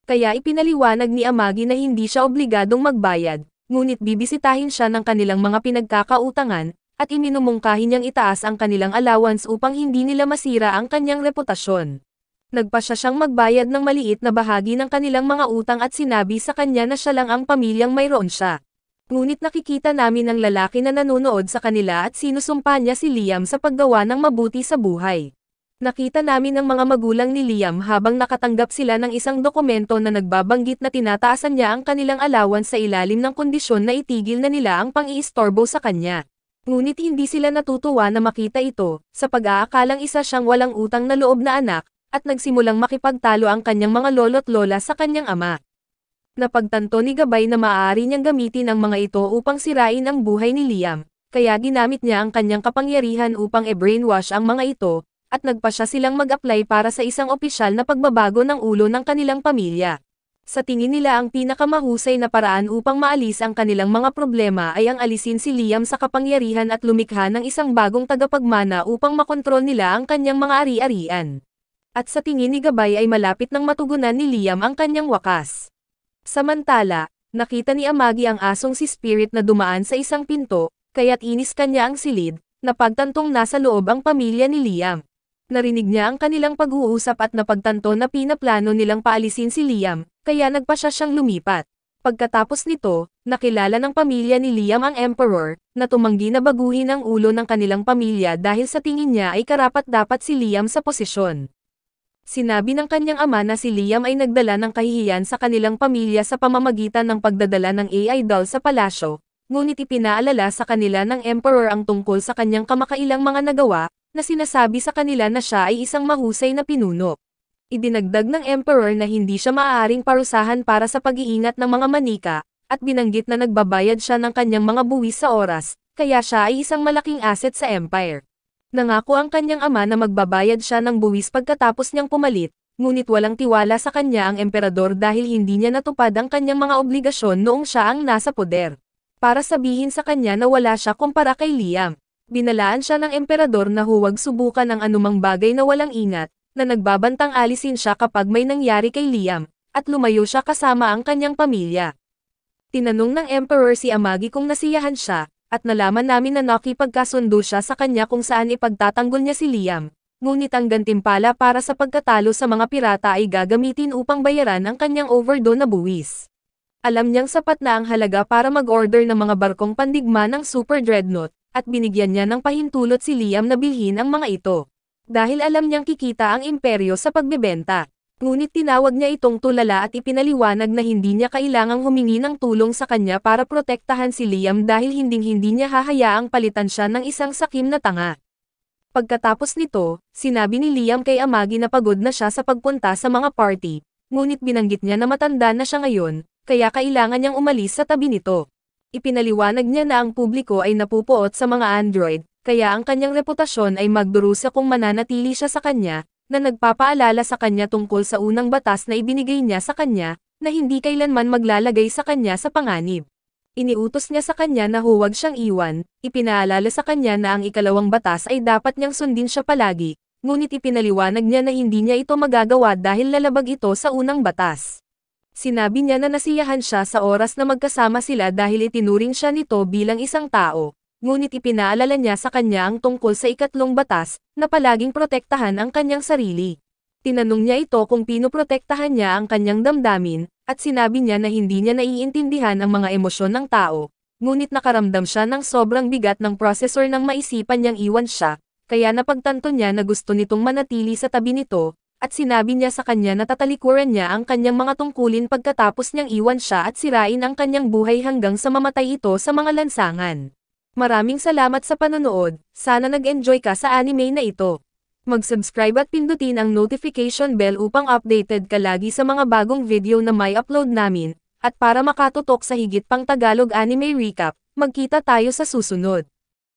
Speaker 1: Kaya ipinaliwanag ni Amagi na hindi siya obligadong magbayad, ngunit bibisitahin siya ng kanilang mga pinagkakautangan, at iminumungkahi niyang itaas ang kanilang allowance upang hindi nila masira ang kanyang reputasyon. Nagpa siya siyang magbayad ng maliit na bahagi ng kanilang mga utang at sinabi sa kanya na siya lang ang pamilyang mayroon siya. Ngunit nakikita namin ang lalaki na nanonood sa kanila at sinusumpa niya si Liam sa paggawa ng mabuti sa buhay. Nakita namin ang mga magulang ni Liam habang nakatanggap sila ng isang dokumento na nagbabanggit na tinataasan niya ang kanilang allowance sa ilalim ng kondisyon na itigil na nila ang pang-iistorbo sa kanya. Ngunit hindi sila natutuwa na makita ito, sa pag-aakalang isa siyang walang utang na loob na anak, at nagsimulang makipagtalo ang kanyang mga lolo't lola sa kanyang ama. Napagtanto ni Gabay na maaari niyang gamitin ang mga ito upang sirain ang buhay ni Liam, kaya ginamit niya ang kanyang kapangyarihan upang e-brainwash ang mga ito, at nagpa siya silang mag-apply para sa isang opisyal na pagbabago ng ulo ng kanilang pamilya. Sa tingin nila ang pinakamahusay na paraan upang maalis ang kanilang mga problema ay ang alisin si Liam sa kapangyarihan at lumikha ng isang bagong tagapagmana upang makontrol nila ang kanyang mga ari-arian. At sa tingin ni Gabay ay malapit nang matugunan ni Liam ang kanyang wakas. Samantala, nakita ni Amagi ang asong si Spirit na dumaan sa isang pinto, kaya't inis kanya ang silid, na pagtantong nasa loob ang pamilya ni Liam. Narinig niya ang kanilang pag-uusap at napagtanto na pinaplano nilang paalisin si Liam, kaya nagpa siya siyang lumipat. Pagkatapos nito, nakilala ng pamilya ni Liam ang Emperor, na tumanggi na baguhin ang ulo ng kanilang pamilya dahil sa tingin niya ay karapat-dapat si Liam sa posisyon. Sinabi ng kanyang ama na si Liam ay nagdala ng kahihiyan sa kanilang pamilya sa pamamagitan ng pagdadala ng AI doll sa palasyo, ngunit ipinaalala sa kanila ng Emperor ang tungkol sa kanyang kamakailang mga nagawa, na sinasabi sa kanila na siya ay isang mahusay na pinuno. Idinagdag ng Emperor na hindi siya maaaring parusahan para sa pag-iingat ng mga manika, at binanggit na nagbabayad siya ng kanyang mga buwis sa oras, kaya siya ay isang malaking asset sa Empire. Nangako ang kanyang ama na magbabayad siya ng buwis pagkatapos niyang pumalit, ngunit walang tiwala sa kanya ang emperador dahil hindi niya natupad ang kanyang mga obligasyon noong siya ang nasa poder. Para sabihin sa kanya na wala siya kumpara kay Liam, binalaan siya ng emperador na huwag subukan ang anumang bagay na walang ingat, na nagbabantang alisin siya kapag may nangyari kay Liam, at lumayo siya kasama ang kanyang pamilya. Tinanong ng emperor si Amagi kung nasiyahan siya, at nalaman namin na nakipagkasundo siya sa kanya kung saan ipagtatanggol niya si Liam, ngunit ang gantimpala para sa pagkatalo sa mga pirata ay gagamitin upang bayaran ang kanyang overdue na buwis. Alam niyang sapat na ang halaga para mag-order ng mga barkong pandigma ng Super Dreadnought, at binigyan niya ng pahintulot si Liam na bilhin ang mga ito. Dahil alam niyang kikita ang imperyo sa pagbebenta. Ngunit tinawag niya itong tulala at ipinaliwanag na hindi niya kailangang humingi ng tulong sa kanya para protektahan si Liam dahil hinding-hindi niya hahayaang palitan siya ng isang sakim na tanga. Pagkatapos nito, sinabi ni Liam kay Amagi na pagod na siya sa pagpunta sa mga party, ngunit binanggit niya na matanda na siya ngayon, kaya kailangan niyang umalis sa tabi nito. Ipinaliwanag niya na ang publiko ay napupuot sa mga android, kaya ang kanyang reputasyon ay magdurusa kung mananatili siya sa kanya, na nagpapaalala sa kanya tungkol sa unang batas na ibinigay niya sa kanya, na hindi kailanman maglalagay sa kanya sa panganib. Iniutos niya sa kanya na huwag siyang iwan, ipinaalala sa kanya na ang ikalawang batas ay dapat niyang sundin siya palagi, ngunit ipinaliwanag niya na hindi niya ito magagawa dahil lalabag ito sa unang batas. Sinabi niya na nasiyahan siya sa oras na magkasama sila dahil itinuring siya nito bilang isang tao. Ngunit ipinaalala niya sa kanya ang tungkol sa ikatlong batas, na palaging protektahan ang kanyang sarili. Tinanong niya ito kung pinoprotektahan niya ang kanyang damdamin, at sinabi niya na hindi niya naiintindihan ang mga emosyon ng tao, ngunit nakaramdam siya ng sobrang bigat ng processor nang maisipan niyang iwan siya, kaya napagtanto niya na gusto nitong manatili sa tabi nito, at sinabi niya sa kanya na tatalikuran niya ang kanyang mga tungkulin pagkatapos niyang iwan siya at sirain ang kanyang buhay hanggang sa mamatay ito sa mga lansangan. Maraming salamat sa panonood, sana nag-enjoy ka sa anime na ito. Mag-subscribe at pindutin ang notification bell upang updated ka lagi sa mga bagong video na may upload namin, at para makatutok sa higit pang Tagalog anime recap, magkita tayo sa susunod.